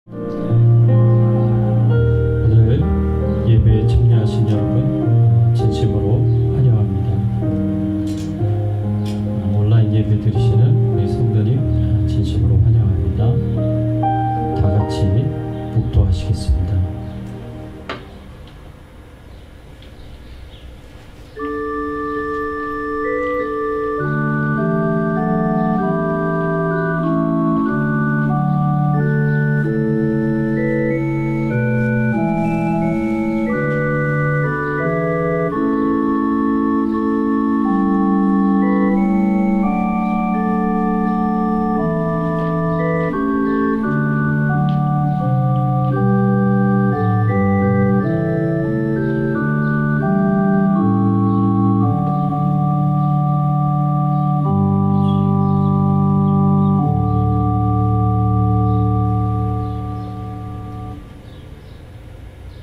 오늘 예배에 참여하신 여러분 진심으로 환영합니다. 온라인 예배 드리시는 우리 성도님 진심으로 환영합니다. 다 같이 묵도하시겠습니다.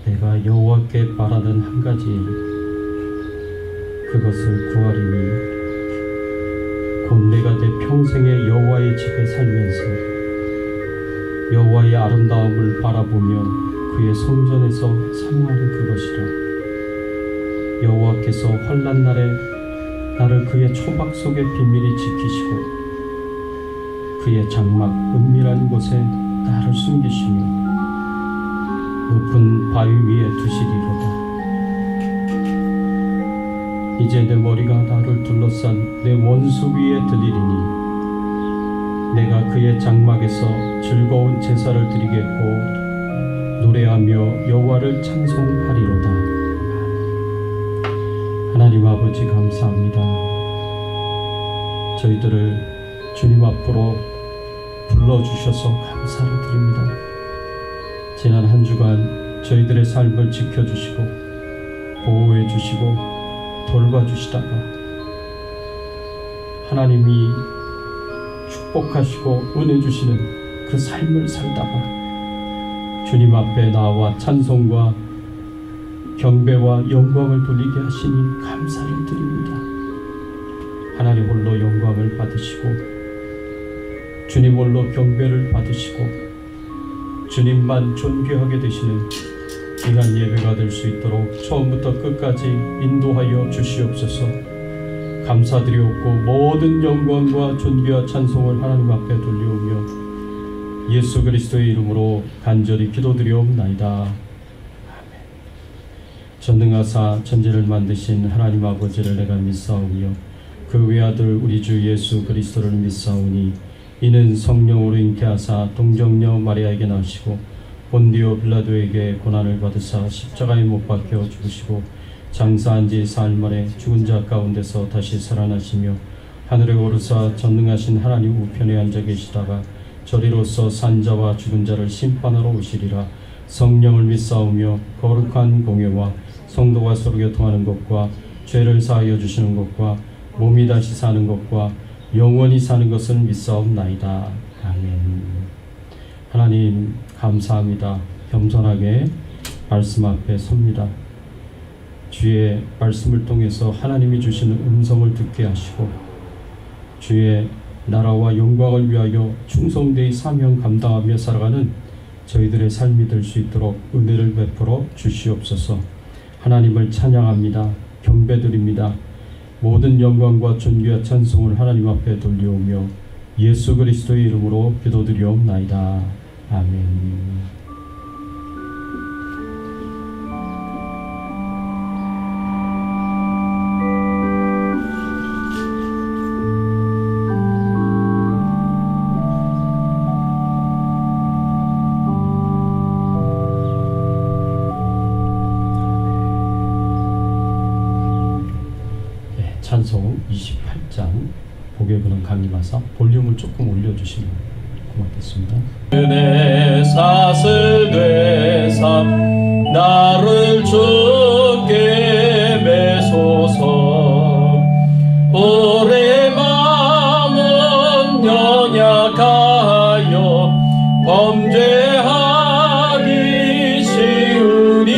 내가 여호와께 바라는 한 가지, 그것을 구하리니 곧 내가 내 평생에 여호와의 집에 살면서 여호와의 아름다움을 바라보며 그의 성전에서 사모하는 그것이라. 여호와께서 환난 날에 나를 그의 초박 속에 비밀히 지키시고 그의 장막 은밀한 곳에 나를 숨기시며 높은 바위 위에 두시리로다. 이제 내 머리가 나를 둘러싼 내 원수 위에 들리리니 내가 그의 장막에서 즐거운 제사를 드리겠고 노래하며 여호와를 찬송하리로다. 하나님 아버지 감사합니다. 저희들을 주님 앞으로 불러주셔서 감사를 드립니다. 지난 한 주간 저희들의 삶을 지켜주시고 보호해주시고 돌봐주시다가 하나님이 축복하시고 은혜 주시는 그 삶을 살다가 주님 앞에 나와 찬송과 경배와 영광을 돌리게 하시니 감사를 드립니다. 하나님 홀로 영광을 받으시고 주님 홀로 경배를 받으시고 주님만 존귀하게 되시는 귀한 예배가 될 수 있도록 처음부터 끝까지 인도하여 주시옵소서. 감사드리옵고 모든 영광과 존귀와 찬송을 하나님 앞에 돌려오며 예수 그리스도의 이름으로 간절히 기도드리옵나이다. 아멘. 전능하사 천지를 만드신 하나님 아버지를 내가 믿사오며 그 외아들 우리 주 예수 그리스도를 믿사오니 이는 성령으로 잉태하사 동정녀 마리아에게 나시고 본디오 빌라도에게 고난을 받으사 십자가에 못 박혀 죽으시고 장사한 지 사흘 만에 죽은 자 가운데서 다시 살아나시며 하늘에 오르사 전능하신 하나님 우편에 앉아 계시다가 저리로서 산자와 죽은 자를 심판하러 오시리라. 성령을 믿사오며 거룩한 공예와 성도가 서로 교통하는 것과 죄를 사하여 주시는 것과 몸이 다시 사는 것과 영원히 사는 것을 믿사옵나이다. 아멘. 하나님 감사합니다. 겸손하게 말씀 앞에 섭니다. 주의 말씀을 통해서 하나님이 주시는 음성을 듣게 하시고 주의 나라와 영광을 위하여 충성되이 사명 감당하며 살아가는 저희들의 삶이 될 수 있도록 은혜를 베풀어 주시옵소서. 하나님을 찬양합니다. 경배드립니다. 모든 영광과 존귀와 찬송을 하나님 앞에 돌려오며 예수 그리스도의 이름으로 기도드리옵나이다. 아멘. 찬송 28장 고개부는 강림하사 볼륨을 조금 올려주시면 고맙겠습니다. 은혜 사슬 되사 나를 주께 매소서. 오래 마음은 연약하여 범죄하기 쉬우니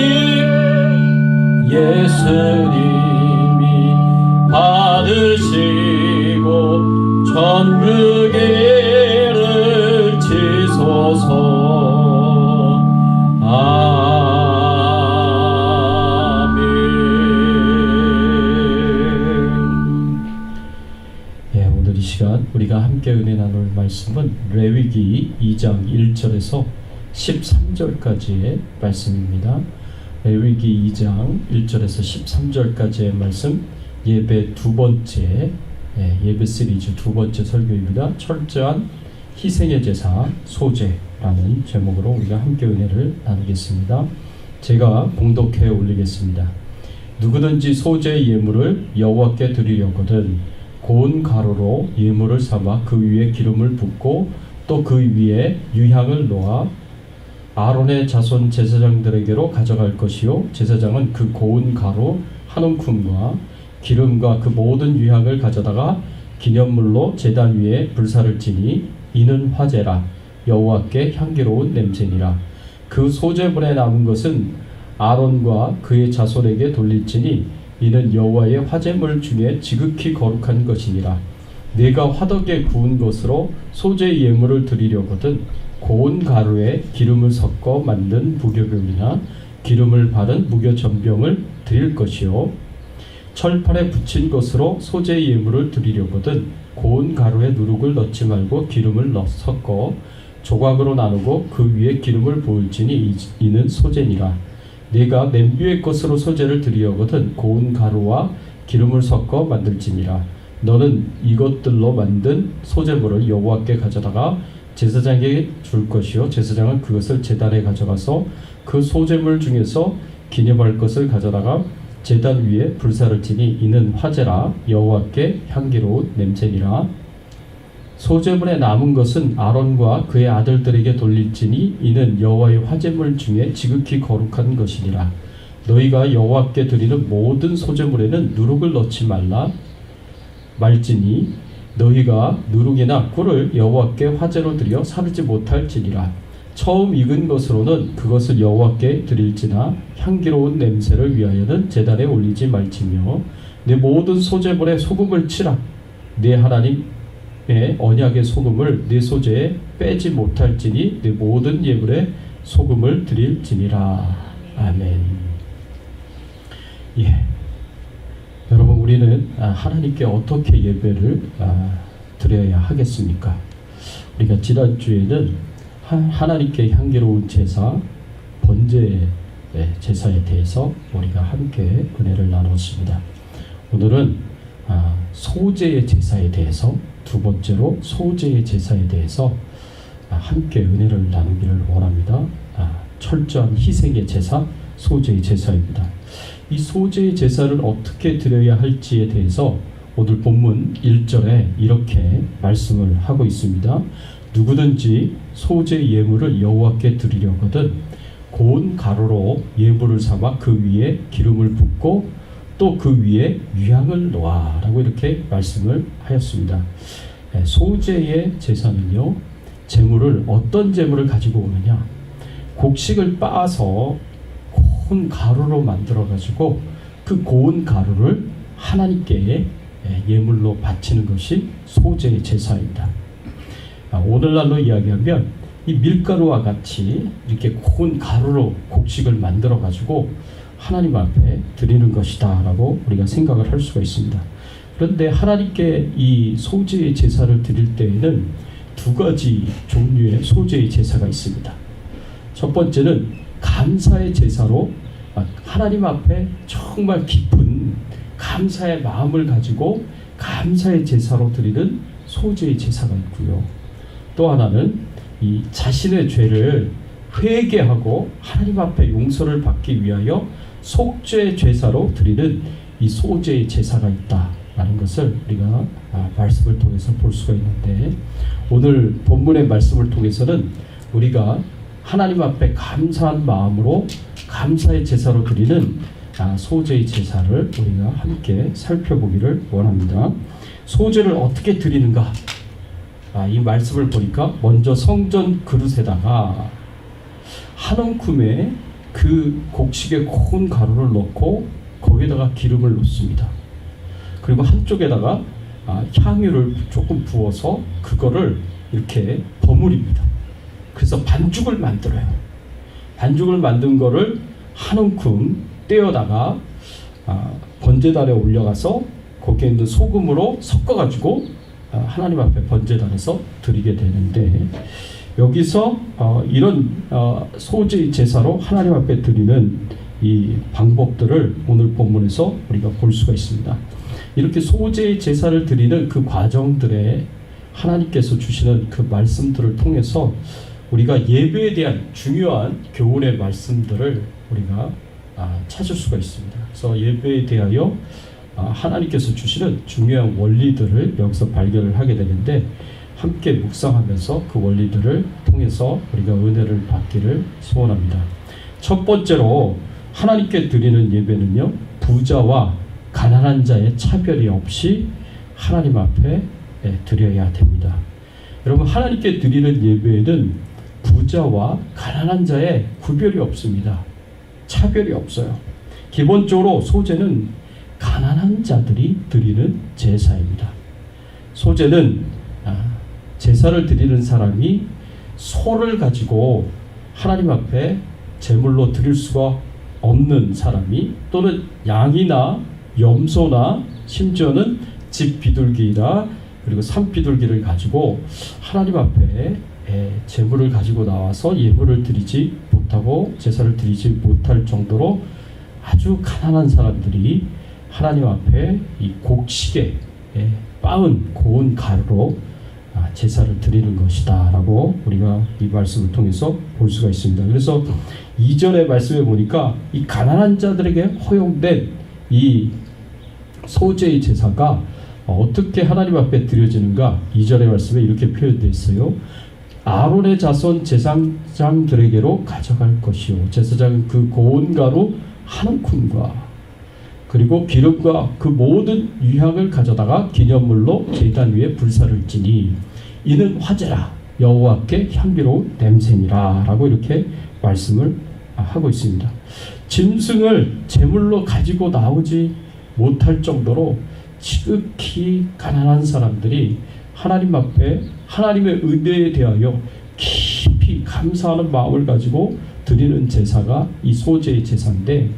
예수님이 받으시고 천국에를 지소서. 말씀은 레위기 2장 1절에서 13절까지의 말씀입니다. 레위기 2장 1절에서 13절까지의 말씀, 예배 두 번째, 예배 시리즈 두 번째 설교입니다. 철저한 희생의 제사 소제라는 제목으로 우리가 함께 은혜를 나누겠습니다. 제가 봉독해 올리겠습니다. 누구든지 소제의 예물을 여호와께 드리려거든 고운 가루로 예물을 삼아 그 위에 기름을 붓고 또 그 위에 유향을 놓아 아론의 자손 제사장들에게로 가져갈 것이요 제사장은 그 고운 가루 한 움큼과 기름과 그 모든 유향을 가져다가 기념물로 제단 위에 불사를 지니 이는 화제라 여호와께 향기로운 냄새니라. 그 소제물에 남은 것은 아론과 그의 자손에게 돌릴지니 이는 여호와의 화제물 중에 지극히 거룩한 것이니라. 내가 화덕에 구운 것으로 소제 예물을 드리려거든 고운 가루에 기름을 섞어 만든 무교병이나 기름을 바른 무교전병을 드릴 것이요 철판에 붙인 것으로 소제 예물을 드리려거든 고운 가루에 누룩을 넣지 말고 기름을 섞어 조각으로 나누고 그 위에 기름을 부을지니 이는 소제니라. 내가 냄비의 것으로 소제를 드리려거든 고운 가루와 기름을 섞어 만들지니라. 너는 이것들로 만든 소제물을 여호와께 가져다가 제사장에게 줄 것이요 제사장은 그것을 제단에 가져가서 그 소제물 중에서 기념할 것을 가져다가 제단 위에 불사를 지니 이는 화제라 여호와께 향기로운 냄새니라. 소제물에 남은 것은 아론과 그의 아들들에게 돌릴지니 이는 여호와의 화제물 중에 지극히 거룩한 것이니라. 너희가 여호와께 드리는 모든 소제물에는 누룩을 넣지 말지니 너희가 누룩이나 꿀을 여호와께 화제로 드려 사르지 못할지니라. 처음 익은 것으로는 그것을 여호와께 드릴지나 향기로운 냄새를 위하여는 제단에 올리지 말지며 내 모든 소제물에 소금을 치라. 내 하나님의 언약의 소금을 내 소제에 빼지 못할지니 내 모든 예물에 소금을 드릴지니라. 아멘. 여러분, 우리는 하나님께 어떻게 예배를 드려야 하겠습니까? 우리가 지난주에는 하나님께 향기로운 제사, 번제 제사에 대해서 우리가 함께 은혜를 나눴습니다. 오늘은 소제의 제사에 대해서, 두 번째로 소제의 제사에 대해서 함께 은혜를 나누기를 원합니다. 철저한 희생의 제사, 소제의 제사입니다. 이 소제의 제사를 어떻게 드려야 할지에 대해서 오늘 본문 1절에 이렇게 말씀을 하고 있습니다. 누구든지 소제 예물을 여호와께 드리려거든 고운 가루로 예물을 삼아 그 위에 기름을 붓고 또 그 위에 유향을 놓아 라고 이렇게 말씀을 하였습니다. 소제의 제사는요, 제물을 어떤 제물을 가지고 오느냐, 곡식을 빻아서 고운 가루로 만들어 가지고 그 고운 가루를 하나님께 예물로 바치는 것이 소제의 제사입니다. 오늘날로 이야기하면 이 밀가루와 같이 이렇게 고운 가루로 곡식을 만들어 가지고 하나님 앞에 드리는 것이다 라고 우리가 생각을 할 수가 있습니다. 그런데 하나님께 이 소제의 제사를 드릴 때에는 두 가지 종류의 소제의 제사가 있습니다. 첫 번째는 감사의 제사로 하나님 앞에 정말 깊은 감사의 마음을 가지고 감사의 제사로 드리는 소제의 제사가 있고요. 또 하나는 이 자신의 죄를 회개하고 하나님 앞에 용서를 받기 위하여 속죄 제사로 드리는 이 소제의 제사가 있다라는 것을 우리가 말씀을 통해서 볼 수가 있는데, 오늘 본문의 말씀을 통해서는 우리가 하나님 앞에 감사한 마음으로 감사의 제사로 드리는 소제의 제사를 우리가 함께 살펴보기를 원합니다. 소제를 어떻게 드리는가? 이 말씀을 보니까 먼저 성전 그릇에다가 한 움큼의 그 곡식의 고운 가루를 넣고 거기에다가 기름을 넣습니다. 그리고 한쪽에다가 향유를 조금 부어서 그거를 이렇게 버무립니다. 그래서 반죽을 만들어요. 반죽을 만든 거를 한 움큼 떼어다가 번제단에 올려가서 거기에 있는 소금으로 섞어가지고 하나님 앞에 번제단에서 드리게 되는데, 여기서 이런 소제의 제사로 하나님 앞에 드리는 이 방법들을 오늘 본문에서 우리가 볼 수가 있습니다. 이렇게 소제의 제사를 드리는 그 과정들에 하나님께서 주시는 그 말씀들을 통해서 우리가 예배에 대한 중요한 교훈의 말씀들을 우리가 찾을 수가 있습니다. 그래서 예배에 대하여 하나님께서 주시는 중요한 원리들을 여기서 발견을 하게 되는데, 함께 묵상하면서 그 원리들을 통해서 우리가 은혜를 받기를 소원합니다. 첫 번째로 하나님께 드리는 예배는요, 부자와 가난한 자의 차별이 없이 하나님 앞에 드려야 됩니다. 여러분, 하나님께 드리는 예배에는 부자와 가난한 자의 구별이 없습니다. 차별이 없어요. 기본적으로 소제는 가난한 자들이 드리는 제사입니다. 소제는 제사를 드리는 사람이 소를 가지고 하나님 앞에 제물로 드릴 수가 없는 사람이, 또는 양이나 염소나 심지어는 집 비둘기나 그리고 산 비둘기를 가지고 하나님 앞에 제물을 가지고 나와서 예물을 드리지 못하고 제사를 드리지 못할 정도로 아주 가난한 사람들이 하나님 앞에 이 곡식에 빻은 고운 가루로 제사를 드리는 것이다 라고 우리가 이 말씀을 통해서 볼 수가 있습니다. 그래서 이전의 말씀에 보니까 이 가난한 자들에게 허용된 이 소제의 제사가 어떻게 하나님 앞에 드려지는가, 이전의 말씀에 이렇게 표현되어 있어요. 아론의 자손 제사장들에게로 가져갈 것이요, 제사장은 그 고운 가루 한 움큼과 그리고 기름과 그 모든 유향을 가져다가 기념물로 제단 위에 불사를 지니 이는 화제라, 여호와께 향기로운 냄새니라 라고 이렇게 말씀을 하고 있습니다. 짐승을 제물로 가지고 나오지 못할 정도로 지극히 가난한 사람들이 하나님 앞에 하나님의 은혜에 대하여 깊이 감사하는 마음을 가지고 드리는 제사가 이 소제의 제사인데,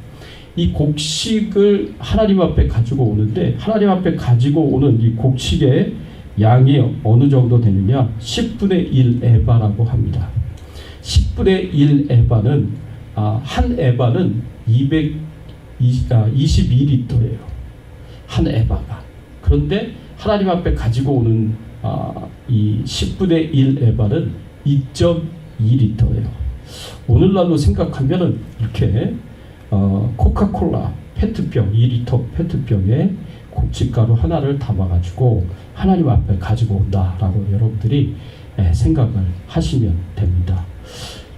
이 곡식을 하나님 앞에 가지고 오는데, 하나님 앞에 가지고 오는 이 곡식의 양이 어느 정도 되느냐, 10분의 1 에바라고 합니다. 10분의 1 에바는 한 에바는 22리터예요. 한 에바가. 그런데 하나님 앞에 가지고 오는 이 10분의 1 에바는 2.2리터예요. 오늘날로 생각하면은 이렇게 코카콜라 페트병 2리터 페트병에 곡식가루 하나를 담아가지고 하나님 앞에 가지고 온다라고 여러분들이 생각을 하시면 됩니다.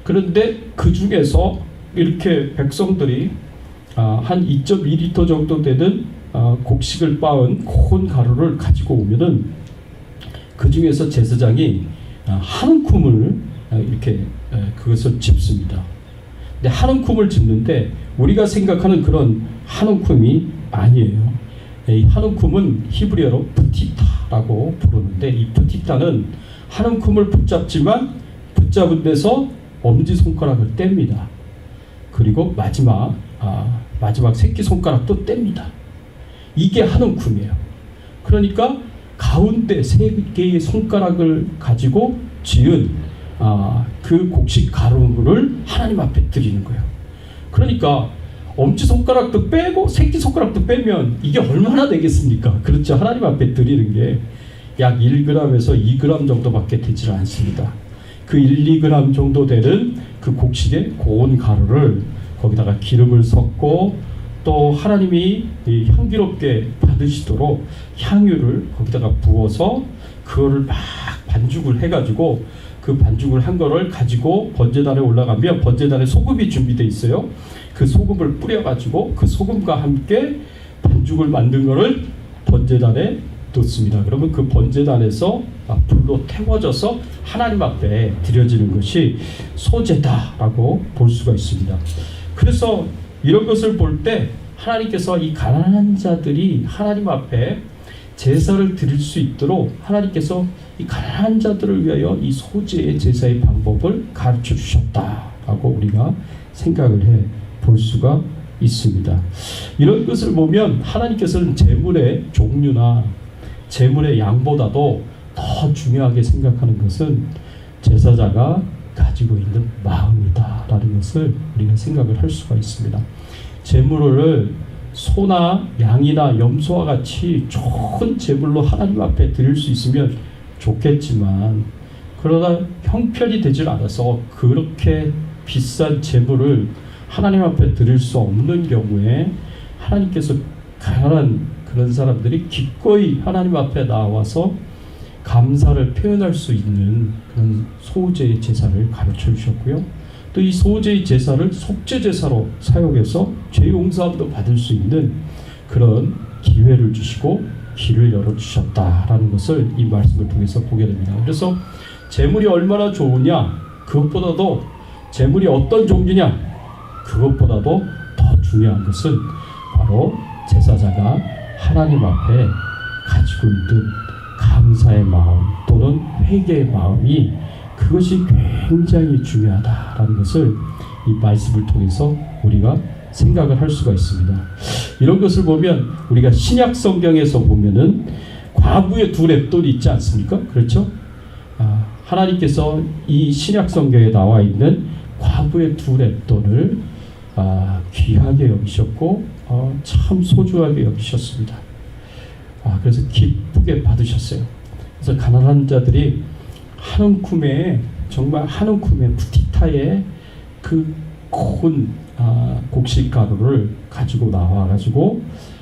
그런데 그 중에서 이렇게 백성들이 한 2.2리터 정도 되는 곡식을 빻은 고운 가루를 가지고 오면은 그 중에서 제사장이 한 움큼을 이렇게 그것을 짚습니다. 근데 한 움큼을 짚는데 우리가 생각하는 그런 한 움큼이 아니에요. 이 한 움큼은 히브리어로 프티타라고 부르는데, 이 프티타는 한 움큼을 붙잡지만 붙잡은 데서 엄지손가락을 뗍니다. 그리고 마지막 새끼손가락도 뗍니다. 이게 한 움큼이에요. 그러니까 가운데 세 개의 손가락을 가지고 쥐은 그 곡식 가루를 하나님 앞에 드리는 거예요. 그러니까 엄지손가락도 빼고 새끼손가락도 빼면 이게 얼마나 되겠습니까? 그렇죠. 하나님 앞에 드리는 게 약 1g에서 2g 정도밖에 되지 않습니다. 그 1, 2g 정도 되는 그 곡식의 고운 가루를 거기다가 기름을 섞고, 또 하나님이 향기롭게 받으시도록 향유를 거기다가 부어서 그거를 막 반죽을 해가지고, 그 반죽을 한 거를 가지고 번제단에 올라가면 번제단에 소금이 준비되어 있어요. 그 소금을 뿌려가지고 그 소금과 함께 반죽을 만든 거를 번제단에 놓습니다. 그러면 그 번제단에서 불로 태워져서 하나님 앞에 드려지는 것이 소제다라고 볼 수가 있습니다. 그래서 이런 것을 볼 때 하나님께서 이 가난한 자들이 하나님 앞에 제사를 드릴 수 있도록 하나님께서 이 가난한 자들을 위하여 이 소제의 제사의 방법을 가르쳐 주셨다라고 우리가 생각을 해 볼 수가 있습니다. 이런 것을 보면 하나님께서는 제물의 종류나 재물의 양보다도 더 중요하게 생각하는 것은 제사자가 가지고 있는 마음이다라는 것을 우리가 생각을 할 수가 있습니다. 재물을 소나 양이나 염소와 같이 좋은 재물로 하나님 앞에 드릴 수 있으면 좋겠지만, 그러다 형편이 되질 않아서 그렇게 비싼 재물을 하나님 앞에 드릴 수 없는 경우에 하나님께서 가난한 그런 사람들이 기꺼이 하나님 앞에 나와서 감사를 표현할 수 있는 그런 소제의 제사를 가르쳐 주셨고요. 또 이 소제의 제사를 속죄 제사로 사용해서 죄 용서함도 받을 수 있는 그런 기회를 주시고 길을 열어 주셨다라는 것을 이 말씀을 통해서 보게 됩니다. 그래서 재물이 얼마나 좋으냐, 그것보다도 재물이 어떤 종류냐, 그것보다도 더 중요한 것은 바로 제사자가 하나님 앞에 가지고 있는 감사의 마음 또는 회개의 마음이, 그것이 굉장히 중요하다라는 것을 이 말씀을 통해서 우리가 생각을 할 수가 있습니다. 이런 것을 보면 우리가 신약 성경에서 보면은 과부의 두 랩돌이 있지 않습니까? 그렇죠? 하나님께서 이 신약 성경에 나와 있는 과부의 두 랩돌을 귀하게 여기셨고 참 소중하게 여기셨습니다. 그래서 기쁘게 받으셨어요. 그래서 가난한 자들이 한 움큼에, 정말 한 움큼에 부티타에 그 큰 곡식 가루를 가지고 나와가지고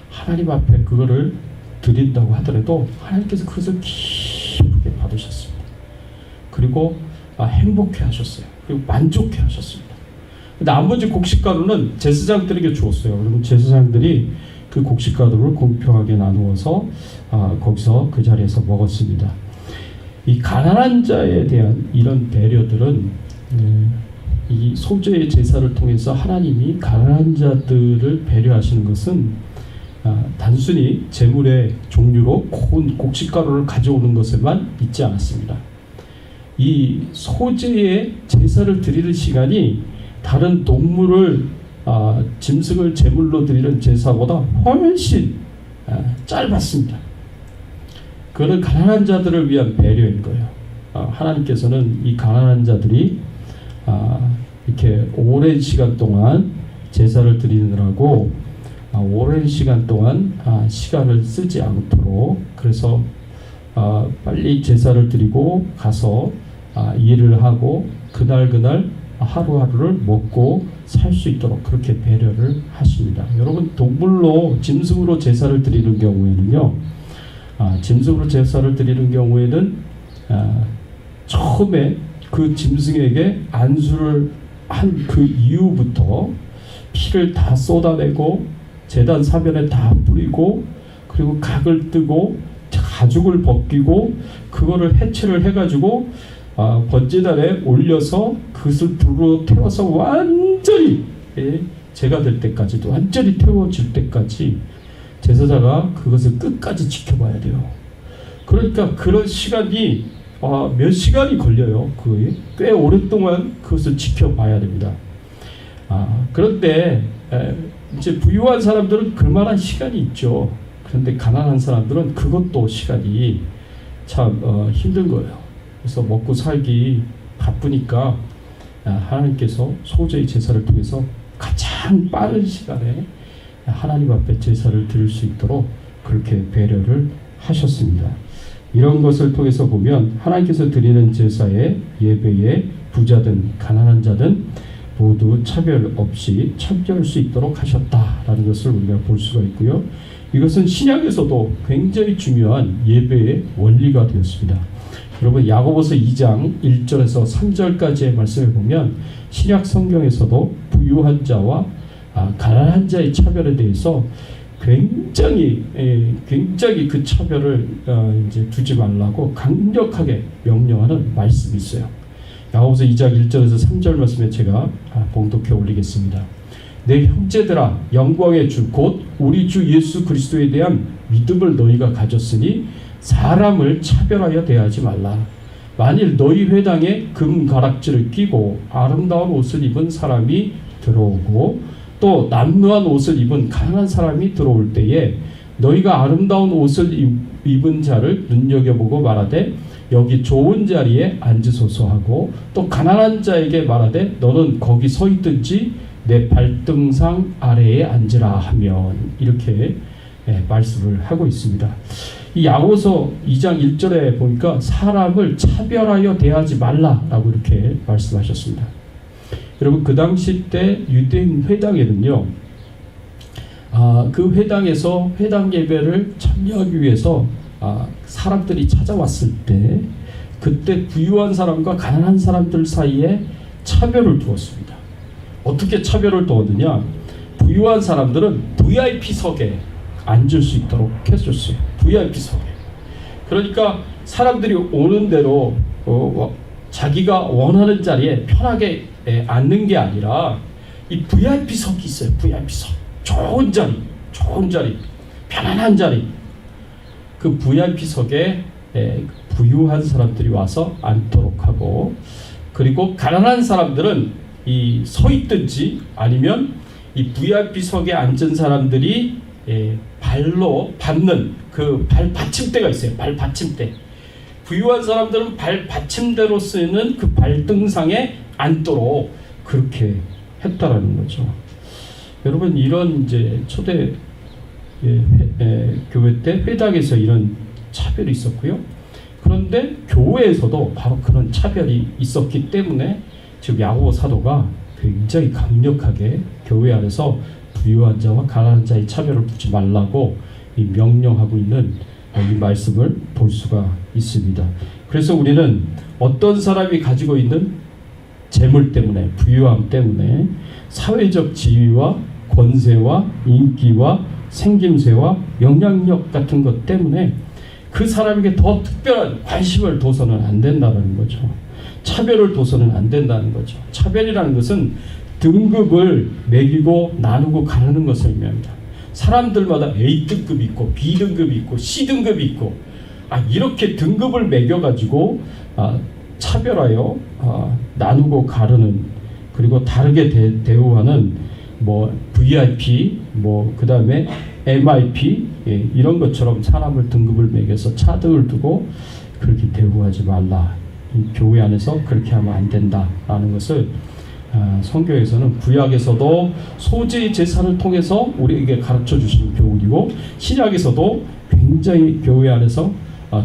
하나님 앞에 그거를 드린다고 하더라도 하나님께서 그것을 기쁘게 받으셨습니다. 그리고 행복해 하셨어요. 그리고 만족해 하셨습니다. 나머지 곡식 가루는 제사장들에게 주었어요. 그러면 제사장들이 그 곡식 가루를 공평하게 나누어서 거기서 그 자리에서 먹었습니다. 이 가난한 자에 대한 이런 배려들은 이 소제의 제사를 통해서 하나님이 가난한 자들을 배려하시는 것은 단순히 재물의 종류로 고운 곡식가루를 가져오는 것에만 있지 않았습니다. 이 소제의 제사를 드리는 시간이 다른 동물을 짐승을 제물로 드리는 제사보다 훨씬 짧았습니다. 그거는 가난한 자들을 위한 배려인 거예요. 하나님께서는 이 가난한 자들이 이렇게 오랜 시간 동안 제사를 드리느라고 오랜 시간 동안 시간을 쓰지 않도록, 그래서 빨리 제사를 드리고 가서 일을 하고 그날 하루하루를 먹고 살 수 있도록 그렇게 배려를 하십니다. 여러분, 동물로 짐승으로 제사를 드리는 경우에는요, 짐승으로 제사를 드리는 경우에는 처음에 그 짐승에게 안수를 한 그 이후부터 피를 다 쏟아내고 제단 사변에 다 뿌리고, 그리고 각을 뜨고 가죽을 벗기고 그거를 해체를 해가지고 번제단에 올려서 그것을 불로 태워서 완전히 제가 될 때까지도, 완전히 태워질 때까지 제사자가 그것을 끝까지 지켜봐야 돼요. 그러니까 그런 시간이 몇 시간이 걸려요. 그게 꽤 오랫동안 그것을 지켜봐야 됩니다. 그런데 이제 부유한 사람들은 그만한 시간이 있죠. 그런데 가난한 사람들은 그것도 시간이 참 힘든 거예요. 그래서 먹고 살기 바쁘니까 하나님께서 소제의 제사를 통해서 가장 빠른 시간에 하나님 앞에 제사를 드릴 수 있도록 그렇게 배려를 하셨습니다. 이런 것을 통해서 보면 하나님께서 드리는 제사의 예배에 부자든 가난한 자든 모두 차별 없이 참여할 수 있도록 하셨다라는 것을 우리가 볼 수가 있고요. 이것은 신약에서도 굉장히 중요한 예배의 원리가 되었습니다. 여러분, 야고보서 2장 1절에서 3절까지의 말씀을 보면 신약 성경에서도 부유한 자와 가난한 자의 차별에 대해서 굉장히 그 차별을 이제 두지 말라고 강력하게 명령하는 말씀이 있어요. 야고보서 2장 1절에서 3절 말씀에 제가 봉독해 올리겠습니다. 내 형제들아, 영광의 주 곧 우리 주 예수 그리스도에 대한 믿음을 너희가 가졌으니 사람을 차별하여 대하지 말라. 만일 너희 회당에 금 가락지를 끼고 아름다운 옷을 입은 사람이 들어오고 또 남루한 옷을 입은 가난한 사람이 들어올 때에 너희가 아름다운 옷을 입은 자를 눈여겨보고 말하되 여기 좋은 자리에 앉으소서 하고, 또 가난한 자에게 말하되 너는 거기 서 있든지 내 발등상 아래에 앉으라 하면, 이렇게 말씀을 하고 있습니다. 이 야고보서 2장 1절에 보니까 사람을 차별하여 대하지 말라라고 이렇게 말씀하셨습니다. 여러분, 그 당시 때 유대인 회당에는요, 그 회당에서 회당 예배를 참여하기 위해서 사람들이 찾아왔을 때, 그때 부유한 사람과 가난한 사람들 사이에 차별을 두었습니다. 어떻게 차별을 두었느냐? 부유한 사람들은 VIP석에 앉을 수 있도록 해줬어요. VIP석에. 그러니까 사람들이 오는 대로 자기가 원하는 자리에 편하게 앉는 게 아니라 이 VIP석이 있어요. VIP석. 좋은 자리, 편안한 자리. 그 VIP석에 부유한 사람들이 와서 앉도록 하고, 그리고 가난한 사람들은 이 서 있든지 아니면 이 VIP석에 앉은 사람들이 발로 밟는 그 발 받침대가 있어요. 발 받침대. 부유한 사람들은 발 받침대로 쓰는 그 발등상에 앉도록 그렇게 했다라는 거죠. 여러분, 이런 이제 초대 교회 때 회당에서 이런 차별이 있었고요. 그런데 교회에서도 바로 그런 차별이 있었기 때문에 지금 야고보 사도가 굉장히 강력하게 교회 안에서 부유한 자와 가난한 자의 차별을 두지 말라고 명령하고 있는 이 말씀을 볼 수가 있습니다. 그래서 우리는 어떤 사람이 가지고 있는 재물 때문에, 부유함 때문에 사회적 지위와 권세와 인기와 생김새와 영향력 같은 것 때문에 그 사람에게 더 특별한 관심을 둬서는 안 된다는 거죠. 차별을 둬서는 안 된다는 거죠. 차별이라는 것은 등급을 매기고 나누고 가르는 것을 의미합니다. 사람들마다 A등급이 있고 B등급이 있고 C등급이 있고, 이렇게 등급을 매겨가지고 차별하여 나누고 가르는, 그리고 다르게 대우하는 VIP, 그 다음에 MIP, 이런 것처럼 사람을 등급을 매겨서 차등을 두고 그렇게 대우하지 말라. 이 교회 안에서 그렇게 하면 안 된다라는 것을 성경에서는, 구약에서도 소재의 제사를 통해서 우리에게 가르쳐 주시는 교훈이고, 신약에서도 굉장히 교회 안에서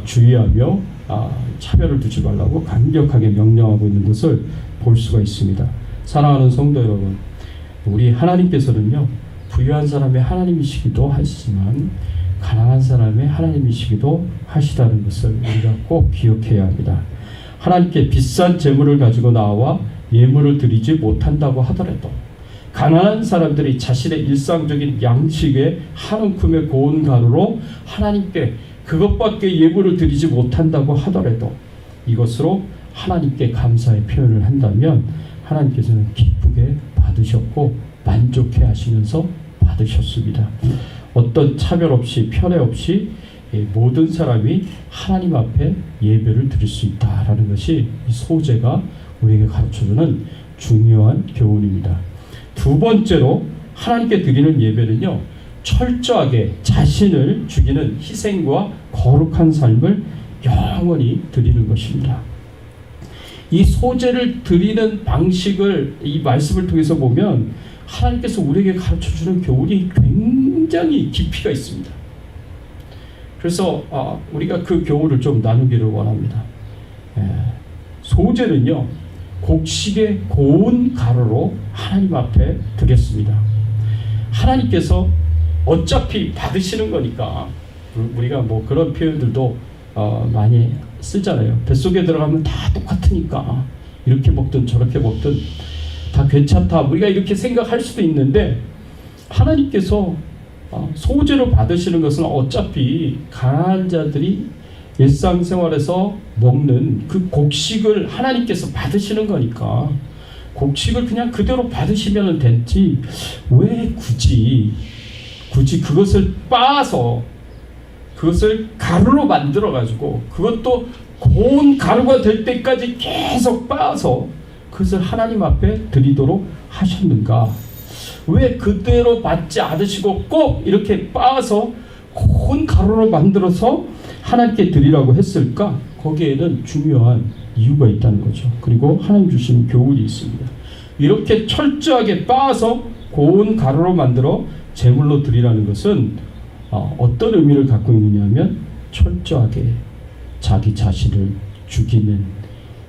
주의하며 차별을 두지 말라고 강력하게 명령하고 있는 것을 볼 수가 있습니다. 사랑하는 성도 여러분, 우리 하나님께서는요, 부유한 사람의 하나님이시기도 하시지만 가난한 사람의 하나님이시기도 하시다는 것을 우리가 꼭 기억해야 합니다. 하나님께 비싼 재물을 가지고 나와 예물을 드리지 못한다고 하더라도, 가난한 사람들이 자신의 일상적인 양식에 한 움큼의 고운 가루로 하나님께 그것밖에 예물을 드리지 못한다고 하더라도 이것으로 하나님께 감사의 표현을 한다면 하나님께서는 기쁘게 받으셨고 만족해 하시면서 받으셨습니다. 어떤 차별 없이 편애 없이 모든 사람이 하나님 앞에 예배를 드릴 수 있다라는 것이 이 소재가 우리에게 가르쳐주는 중요한 교훈입니다. 두 번째로 하나님께 드리는 예배는요, 철저하게 자신을 죽이는 희생과 거룩한 삶을 영원히 드리는 것입니다. 이 소재를 드리는 방식을 이 말씀을 통해서 보면 하나님께서 우리에게 가르쳐주는 교훈이 굉장히 깊이가 있습니다. 그래서 우리가 그 교훈을 좀 나누기를 원합니다. 소재는요, 곡식의 고운 가루로 하나님 앞에 드렸습니다. 하나님께서 어차피 받으시는 거니까, 우리가 그런 표현들도 많이 쓰잖아요. 뱃속에 들어가면 다 똑같으니까 이렇게 먹든 저렇게 먹든 다 괜찮다, 우리가 이렇게 생각할 수도 있는데, 하나님께서 소재로 받으시는 것은 어차피 가난한 자들이 일상생활에서 먹는 그 곡식을 하나님께서 받으시는 거니까 곡식을 그냥 그대로 받으시면 됐지, 왜 굳이 그것을 빻아서 그것을 가루로 만들어 가지고 그것도 고운 가루가 될 때까지 계속 빻아서 그것을 하나님 앞에 드리도록 하셨는가? 왜 그대로 받지 않으시고 꼭 이렇게 빻아서 고운 가루로 만들어서 하나님께 드리라고 했을까? 거기에는 중요한 이유가 있다는 거죠. 그리고 하나님 주신 교훈이 있습니다. 이렇게 철저하게 빻아서 고운 가루로 만들어 제물로 드리라는 것은 어떤 의미를 갖고 있느냐 하면 철저하게 자기 자신을 죽이는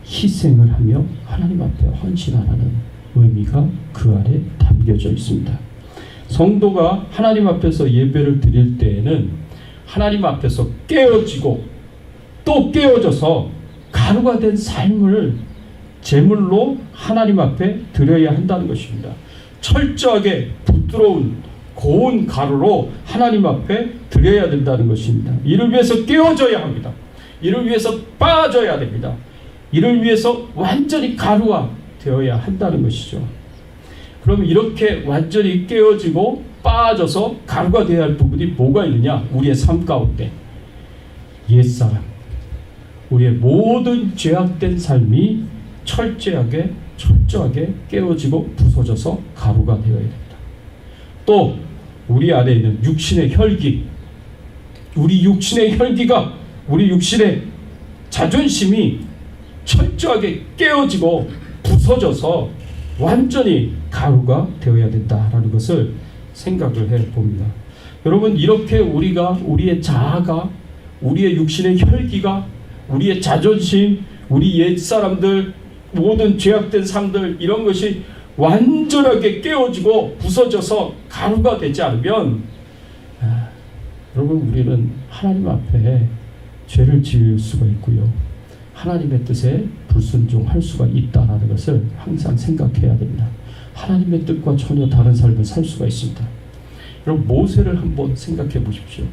희생을 하며 하나님 앞에 헌신하라는 의미가 그 아래 담겨져 있습니다. 성도가 하나님 앞에서 예배를 드릴 때에는 하나님 앞에서 깨어지고 또 깨어져서 가루가 된 삶을 제물로 하나님 앞에 드려야 한다는 것입니다. 철저하게 부드러운 고운 가루로 하나님 앞에 드려야 된다는 것입니다. 이를 위해서 깨어져야 합니다. 이를 위해서 빠져야 됩니다. 이를 위해서 완전히 가루가 되어야 한다는 것이죠. 그럼 이렇게 완전히 깨어지고 빠져서 가루가 되어야 할 부분이 뭐가 있느냐? 우리의 삶 가운데 옛사람, 우리의 모든 죄악된 삶이 철저하게 깨어지고 부서져서 가루가 되어야 됩니다. 또 우리 안에 있는 육신의 혈기, 우리 육신의 혈기가, 우리 육신의 자존심이 철저하게 깨어지고 부서져서 완전히 가루가 되어야 된다라는 것을 생각을 해봅니다. 여러분, 이렇게 우리가 우리의 자아가, 우리의 육신의 혈기가, 우리의 자존심, 우리 옛사람들, 모든 죄악된 삶들, 이런 것이 완전하게 깨어지고 부서져서 가루가 되지 않으면 여러분, 우리는 하나님 앞에 죄를 지을 수가 있고요, 하나님의 뜻에 불순종할 수가 있다는 것을 항상 생각해야 됩니다. 하나님의 뜻과 전혀 다른 삶을 살 수가 있습니다. 여러분, 모세를 한번 생각해 보십시오.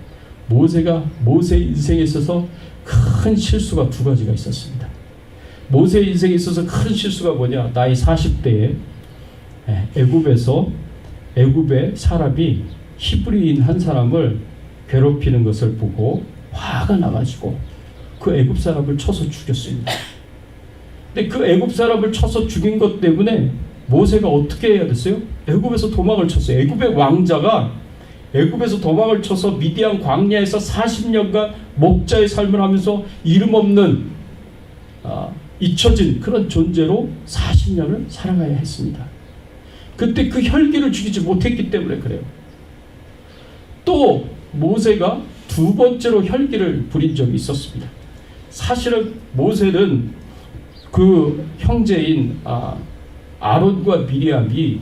모세 인생에 있어서 큰 실수가 두 가지가 있었습니다. 모세 인생에 있어서 큰 실수가 뭐냐? 나이 40대에 애굽의 사람이 히브리인 한 사람을 괴롭히는 것을 보고 화가 나가지고 그 애굽 사람을 쳐서 죽였습니다. 근데 그 애굽 사람을 쳐서 죽인 것 때문에 모세가 어떻게 해야 됐어요? 애굽에서 도망을 쳤어요. 애굽의 왕자가 애굽에서 도망을 쳐서 미디안 광야에서 40년간 목자의 삶을 하면서 이름 없는 잊혀진 그런 존재로 40년을 살아가야 했습니다. 그때 그 혈기를 죽이지 못했기 때문에 그래요. 또 모세가 두 번째로 혈기를 부린 적이 있었습니다. 사실은 모세는 그 형제인 아론과 미리암이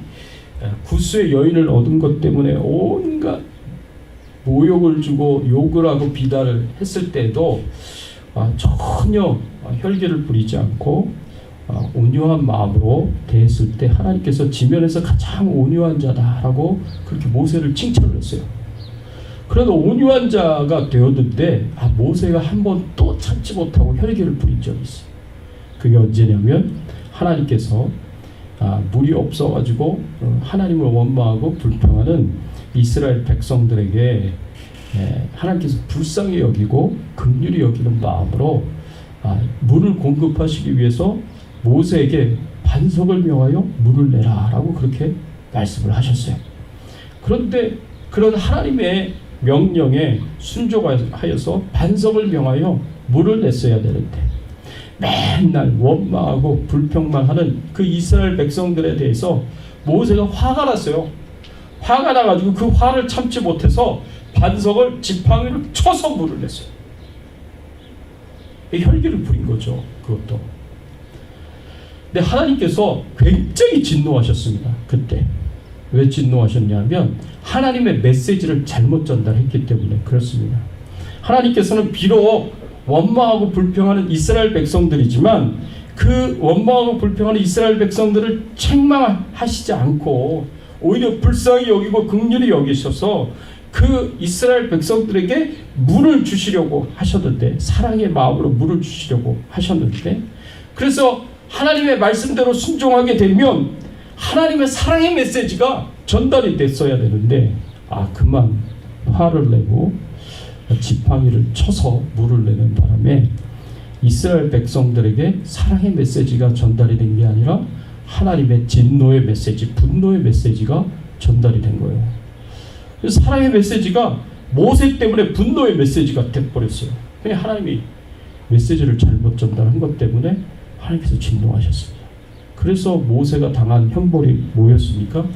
구스의 여인을 얻은 것 때문에 온갖 모욕을 주고 욕을 하고 비난을 했을 때도 전혀 혈기를 부리지 않고 온유한 마음으로 대했을 때 하나님께서 지면에서 가장 온유한 자다라고 그렇게 모세를 칭찬을 했어요. 그래도 온유한 자가 되었는데 모세가 한 번 또 참지 못하고 혈기를 부린 적이 있어요. 그게 언제냐면 하나님께서 물이 없어가지고 하나님을 원망하고 불평하는 이스라엘 백성들에게 하나님께서 불쌍히 여기고 긍휼히 여기는 마음으로 물을 공급하시기 위해서 모세에게 반석을 명하여 물을 내라 라고 그렇게 말씀을 하셨어요. 그런데 그런 하나님의 명령에 순종하여서 반석을 명하여 물을 냈어야 되는데 맨날 원망하고 불평만 하는 그 이스라엘 백성들에 대해서 모세가 화가 났어요. 화가 나가지고 그 화를 참지 못해서 반석을 지팡이를 쳐서 물을 냈어요. 혈기를 부린 거죠. 그것도. 근데 하나님께서 굉장히 진노하셨습니다. 그때. 왜 진노하셨냐면 하나님의 메시지를 잘못 전달했기 때문에 그렇습니다. 하나님께서는 비록 원망하고 불평하는 이스라엘 백성들이지만 그 원망하고 불평하는 이스라엘 백성들을 책망하시지 않고 오히려 불쌍히 여기고 긍휼히 여기셔서 그 이스라엘 백성들에게 물을 주시려고 하셨는데, 사랑의 마음으로 물을 주시려고 하셨는데, 그래서 하나님의 말씀대로 순종하게 되면 하나님의 사랑의 메시지가 전달이 됐어야 되는데 그만 화를 내고 지팡이를 쳐서 물을 내는 바람에 이스라엘 백성들에게 사랑의 메시지가 전달이 된 게 아니라 하나님의 진노의 메시지, 분노의 메시지가 전달이 된 거예요. 그래서 사랑의 메시지가 모세 때문에 분노의 메시지가 돼버렸어요. 그냥 하나님이 메시지를 잘못 전달한 것 때문에 하나님께서 진노하셨습니다. 그래서 모세가 당한 형벌이 뭐였습니까?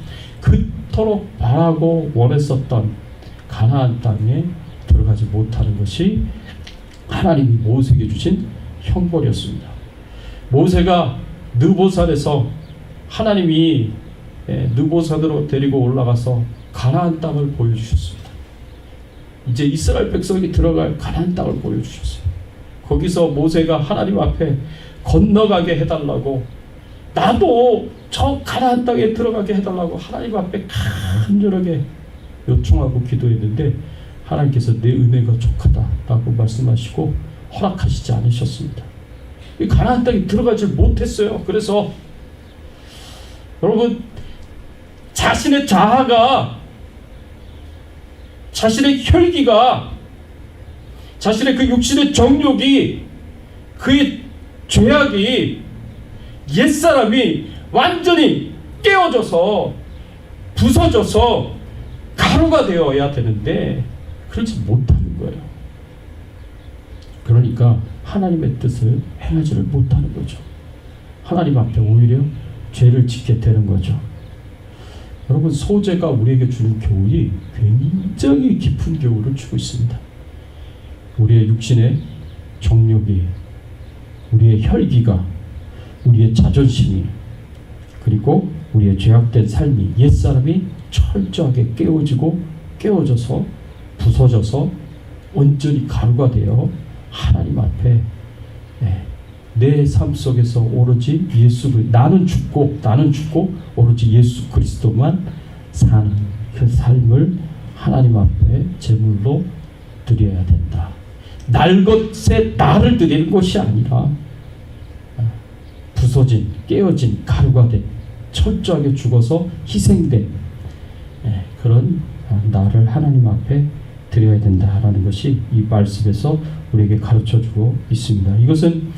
그토록 바라고 원했었던 가나안 땅에 들어가지 못하는 것이 하나님이 모세에게 주신 형벌이었습니다. 모세가 느보산에서 하나님이 느보산으로 데리고 올라가서 가나안 땅을 보여주셨습니다. 이제 이스라엘 백성이 들어갈 가나안 땅을 보여주셨어요. 거기서 모세가 하나님 앞에 건너가게 해달라고, 나도 저 가나안 땅에 들어가게 해달라고 하나님 앞에 간절하게 요청하고 기도했는데 하나님께서 내 은혜가 족하다라고 말씀하시고 허락하시지 않으셨습니다. 이 가나안 땅에 들어가지 못했어요. 그래서 여러분, 자신의 자아가, 자신의 혈기가, 자신의 그 육신의 정욕이, 그의 죄악이, 옛사람이 완전히 깨어져서 부서져서 가루가 되어야 되는데 그렇지 못하는 거예요. 그러니까 하나님의 뜻을 행하지를 못하는 거죠. 하나님 앞에 오히려 죄를 짓게 되는 거죠. 여러분, 소재가 우리에게 주는 교훈이 굉장히 깊은 교훈을 주고 있습니다. 우리의 육신의 정욕이, 우리의 혈기가, 우리의 자존심이, 그리고 우리의 죄악된 삶이, 옛사람이 철저하게 깨어져서 부서져서 온전히 가루가 되어 하나님 앞에 내 삶 속에서 오로지 나는 죽고 오로지 예수 그리스도만 사는 그 삶을 하나님 앞에 제물로 드려야 된다. 날 것에 나를 드리는 것이 아니라 부서진, 깨어진, 가루가 된, 철저하게 죽어서 희생된 그런 나를 하나님 앞에 드려야 된다라는 것이 이 말씀에서 우리에게 가르쳐주고 있습니다. 이것은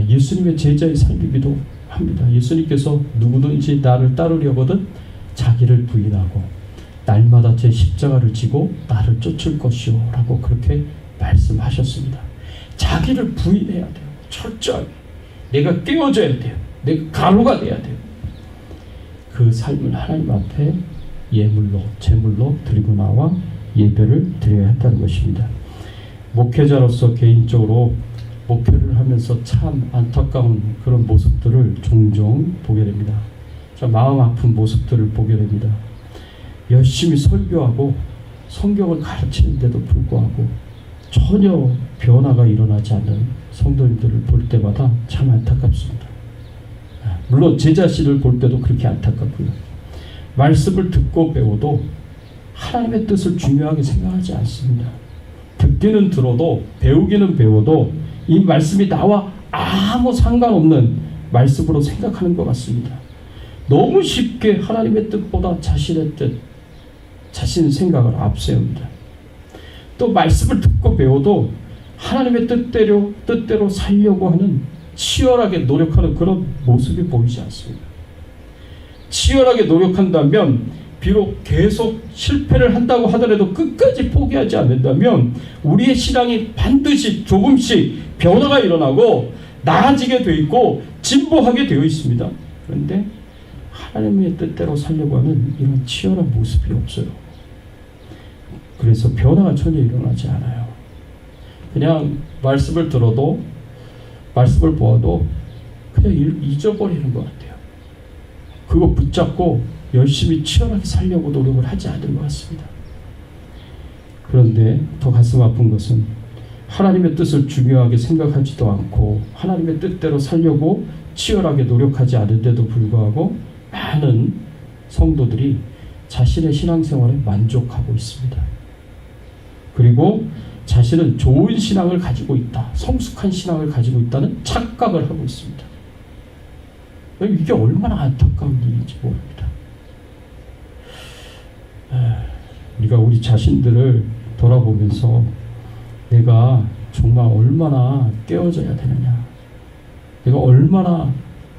예수님의 제자의 삶이기도 합니다. 예수님께서 누구든지 나를 따르려거든 자기를 부인하고 날마다 제 십자가를 지고 나를 쫓을 것이요 라고 그렇게 말씀하셨습니다. 자기를 부인해야 돼요. 철저하게. 내가 깨어져야 돼요. 내가 가루가 돼야 돼요. 그 삶을 하나님 앞에 예물로, 제물로 드리고 나와 예배를 드려야 한다는 것입니다. 목회자로서 개인적으로 목회를 하면서 참 안타까운 그런 모습들을 종종 보게 됩니다. 참 마음 아픈 모습들을 보게 됩니다. 열심히 설교하고 성경을 가르치는데도 불구하고 전혀 변화가 일어나지 않는 성도님들을 볼 때마다 참 안타깝습니다. 물론 제 자신을 볼 때도 그렇게 안타깝고요. 말씀을 듣고 배워도 하나님의 뜻을 중요하게 생각하지 않습니다. 듣기는 들어도 배우기는 배워도 이 말씀이 나와 아무 상관없는 말씀으로 생각하는 것 같습니다. 너무 쉽게 하나님의 뜻보다 자신의 뜻, 자신의 생각을 앞세웁니다. 또 말씀을 듣고 배워도 하나님의 뜻대로 살려고 하는 치열하게 노력하는 그런 모습이 보이지 않습니다. 치열하게 노력한다면 비록 계속 실패를 한다고 하더라도 끝까지 포기하지 않는다면 우리의 신앙이 반드시 조금씩 변화가 일어나고 나아지게 되어 있고 진보하게 되어 있습니다. 그런데 하나님의 뜻대로 살려고 하는 이런 치열한 모습이 없어요. 그래서 변화가 전혀 일어나지 않아요. 그냥 말씀을 들어도 말씀을 보아도 그냥 잊어버리는 것 같아요. 그거 붙잡고 열심히 치열하게 살려고 노력을 하지 않는 것 같습니다. 그런데 더 가슴 아픈 것은 하나님의 뜻을 중요하게 생각하지도 않고 하나님의 뜻대로 살려고 치열하게 노력하지 않은데도 불구하고 많은 성도들이 자신의 신앙생활에 만족하고 있습니다. 그리고 자신은 좋은 신앙을 가지고 있다, 성숙한 신앙을 가지고 있다는 착각을 하고 있습니다. 이게 얼마나 안타까운 일인지 모릅니다. 우리가 우리 자신들을 돌아보면서 내가 정말 얼마나 깨어져야 되느냐, 내가 얼마나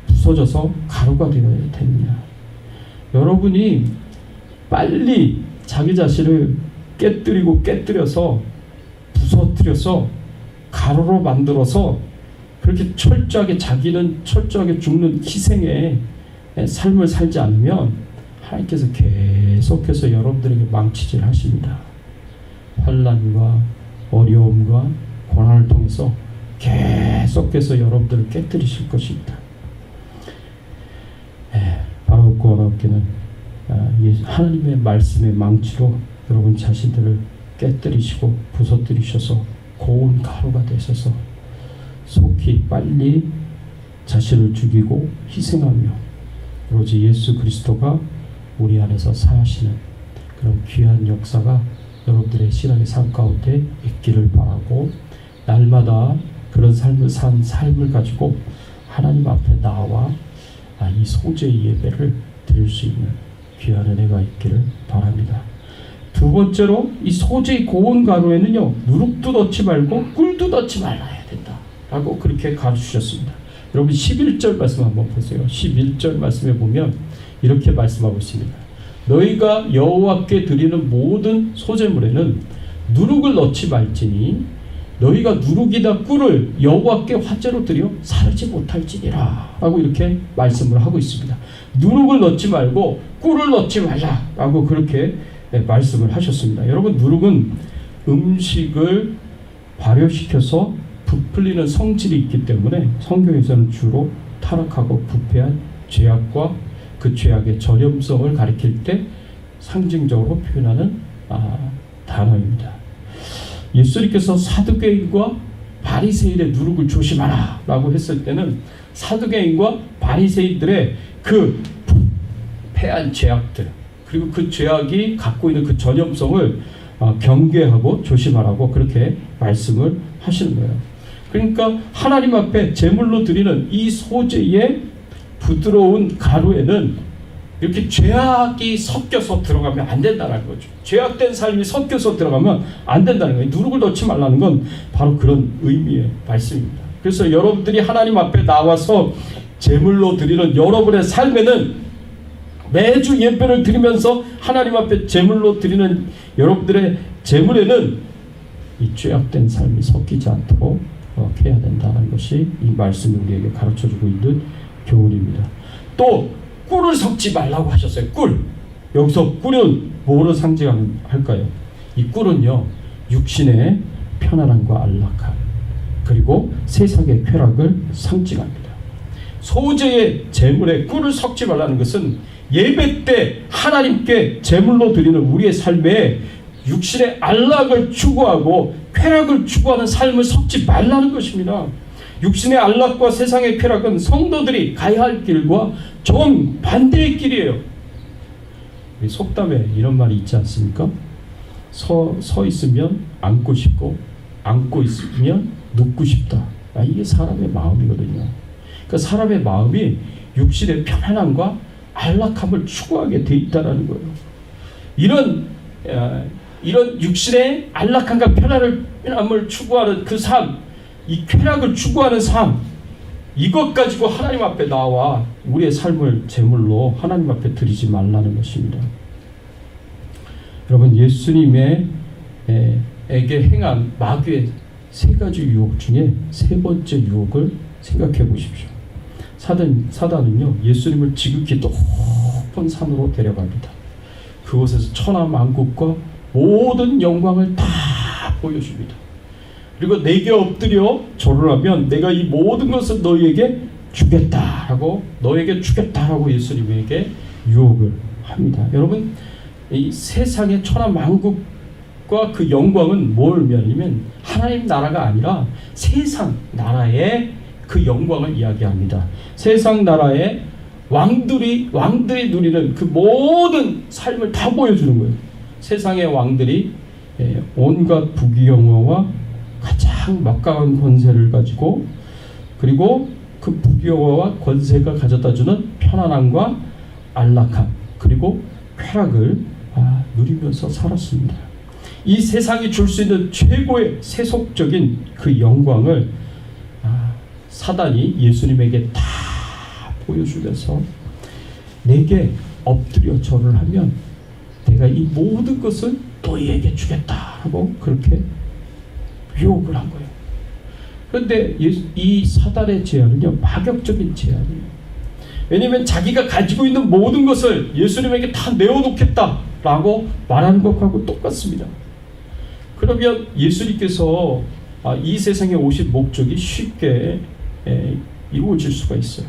부서져서 가루가 되어야 되느냐. 여러분이 빨리 자기 자신을 깨뜨려서 부서뜨려서 가루로 만들어서 그렇게 철저하게 자기는 철저하게 죽는 희생의 삶을 살지 않으면 하나님께서 계속해서 여러분들에게 망치질 하십니다. 환난과 어려움과 고난을 통해서 계속해서 여러분들을 깨뜨리실 것입니다. 바로 구원받기는 하나님의 말씀의 망치로 여러분 자신들을 깨뜨리시고 부서뜨리셔서 고운 가루가 되셔서 속히 빨리 자신을 죽이고 희생하며 오로지 예수 그리스도가 우리 안에서 사시는 그런 귀한 역사가 여러분들의 신앙의 삶 가운데 있기를 바라고, 날마다 그런 삶을 산 삶을 가지고 하나님 앞에 나와 이 소재의 예배를 드릴 수 있는 귀한 은혜가 있기를 바랍니다. 두 번째로, 이 소재의 고운 가루에는요, 누룩도 넣지 말고 꿀도 넣지 말아야 된다 라고 그렇게 가르치셨습니다. 여러분 11절 말씀 한번 보세요. 11절 말씀에 보면 이렇게 말씀하고 있습니다. 너희가 여호와께 드리는 모든 소재물에는 누룩을 넣지 말지니 너희가 누룩이나 꿀을 여호와께 화제로 드려 사르지 못할지니라 라고 이렇게 말씀을 하고 있습니다. 누룩을 넣지 말고 꿀을 넣지 말라 라고 그렇게 말씀을 하셨습니다. 여러분, 누룩은 음식을 발효시켜서 부풀리는 성질이 있기 때문에 성경에서는 주로 타락하고 부패한 죄악과 그 죄악의 전염성을 가리킬 때 상징적으로 표현하는 단어입니다. 예수님께서 사두개인과 바리새인의 누룩을 조심하라 라고 했을 때는 사두개인과 바리새인들의 그 부패한 죄악들, 그리고 그 죄악이 갖고 있는 그 전염성을 경계하고 조심하라고 그렇게 말씀을 하시는 거예요. 그러니까 하나님 앞에 제물로 드리는 이 소재의 부드러운 가루에는 이렇게 죄악이 섞여서 들어가면 안 된다는 거죠. 죄악된 삶이 섞여서 들어가면 안 된다는 거예요. 누룩을 넣지 말라는 건 바로 그런 의미의 말씀입니다. 그래서 여러분들이 하나님 앞에 나와서 제물로 드리는 여러분의 삶에는, 매주 예배를 드리면서 하나님 앞에 제물로 드리는 여러분들의 제물에는 이 죄악된 삶이 섞이지 않도록 해야 된다는 것이 이 말씀이 우리에게 가르쳐주고 있는 교훈입니다. 또 꿀을 섞지 말라고 하셨어요. 꿀. 여기서 꿀은 뭐를 상징할까요? 이 꿀은요, 육신의 편안함과 안락함, 그리고 세상의 쾌락을 상징합니다. 소재의 제물에 꿀을 섞지 말라는 것은 예배 때 하나님께 제물로 드리는 우리의 삶에 육신의 안락을 추구하고 쾌락을 추구하는 삶을 섞지 말라는 것입니다. 육신의 안락과 세상의 쾌락은 성도들이 가야 할 길과 정반대의 길이에요. 속담에 이런 말이 있지 않습니까? 서 있으면 앉고 싶고, 앉고 있으면 눕고 싶다. 이게 사람의 마음이거든요. 그러니까 사람의 마음이 육신의 편안함과 안락함을 추구하게 돼 있다는 거예요. 이런 육신의 안락함과 편안함을 추구하는 그 삶, 이 쾌락을 추구하는 삶, 이것 가지고 하나님 앞에 나와 우리의 삶을 제물로 하나님 앞에 드리지 말라는 것입니다. 여러분, 예수님에게 행한 마귀의 세 가지 유혹 중에 세 번째 유혹을 생각해 보십시오. 사단은요, 예수님을 지극히 높은 산으로 데려갑니다. 그곳에서 천하만국과 모든 영광을 다 보여줍니다. 그리고 내게 엎드려 절을 하면 내가 이 모든 것을 너희에게 주겠다라고, 너에게 주겠다라고 예수님에게 유혹을 합니다. 여러분, 이 세상의 천하만국과 그 영광은 뭘 의미하냐면 하나님 나라가 아니라 세상 나라의 그 영광을 이야기합니다. 세상 나라의 왕들이 누리는 그 모든 삶을 다 보여주는 거예요. 세상의 왕들이 온갖 부귀영화와 가장 막강한 권세를 가지고, 그리고 그 부귀영화와 권세가 가져다주는 편안함과 안락함, 그리고 쾌락을 누리면서 살았습니다. 이 세상이 줄 수 있는 최고의 세속적인 그 영광을 사단이 예수님에게 다 보여주면서 내게 엎드려 절을 하면 내가 이 모든 것을 너희에게 주겠다 하고 그렇게 유혹을 한 거예요. 그런데 이 사단의 제안은요, 파격적인 제안이에요. 왜냐하면 자기가 가지고 있는 모든 것을 예수님에게 다 내어놓겠다라고 말하는 것하고 똑같습니다. 그러면 예수님께서 이 세상에 오신 목적이 쉽게 이루어질 수가 있어요.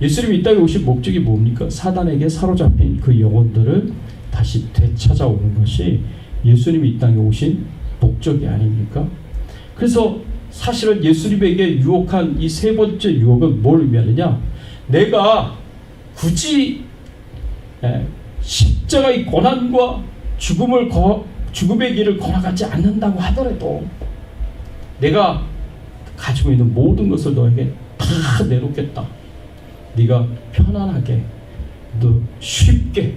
예수님이 이 땅에 오신 목적이 뭡니까? 사단에게 사로잡힌 그 영혼들을 다시 되찾아오는 것이 예수님이 이 땅에 오신 목적이 아닙니까? 그래서 사실은 예수님에게 유혹한 이 세 번째 유혹은 뭘 의미하느냐? 내가 굳이 십자가의 고난과 죽음의 길을 걸어가지 않는다고 하더라도 내가 가지고 있는 모든 것을 너에게 다 내놓겠다. 네가 편안하게, 너 쉽게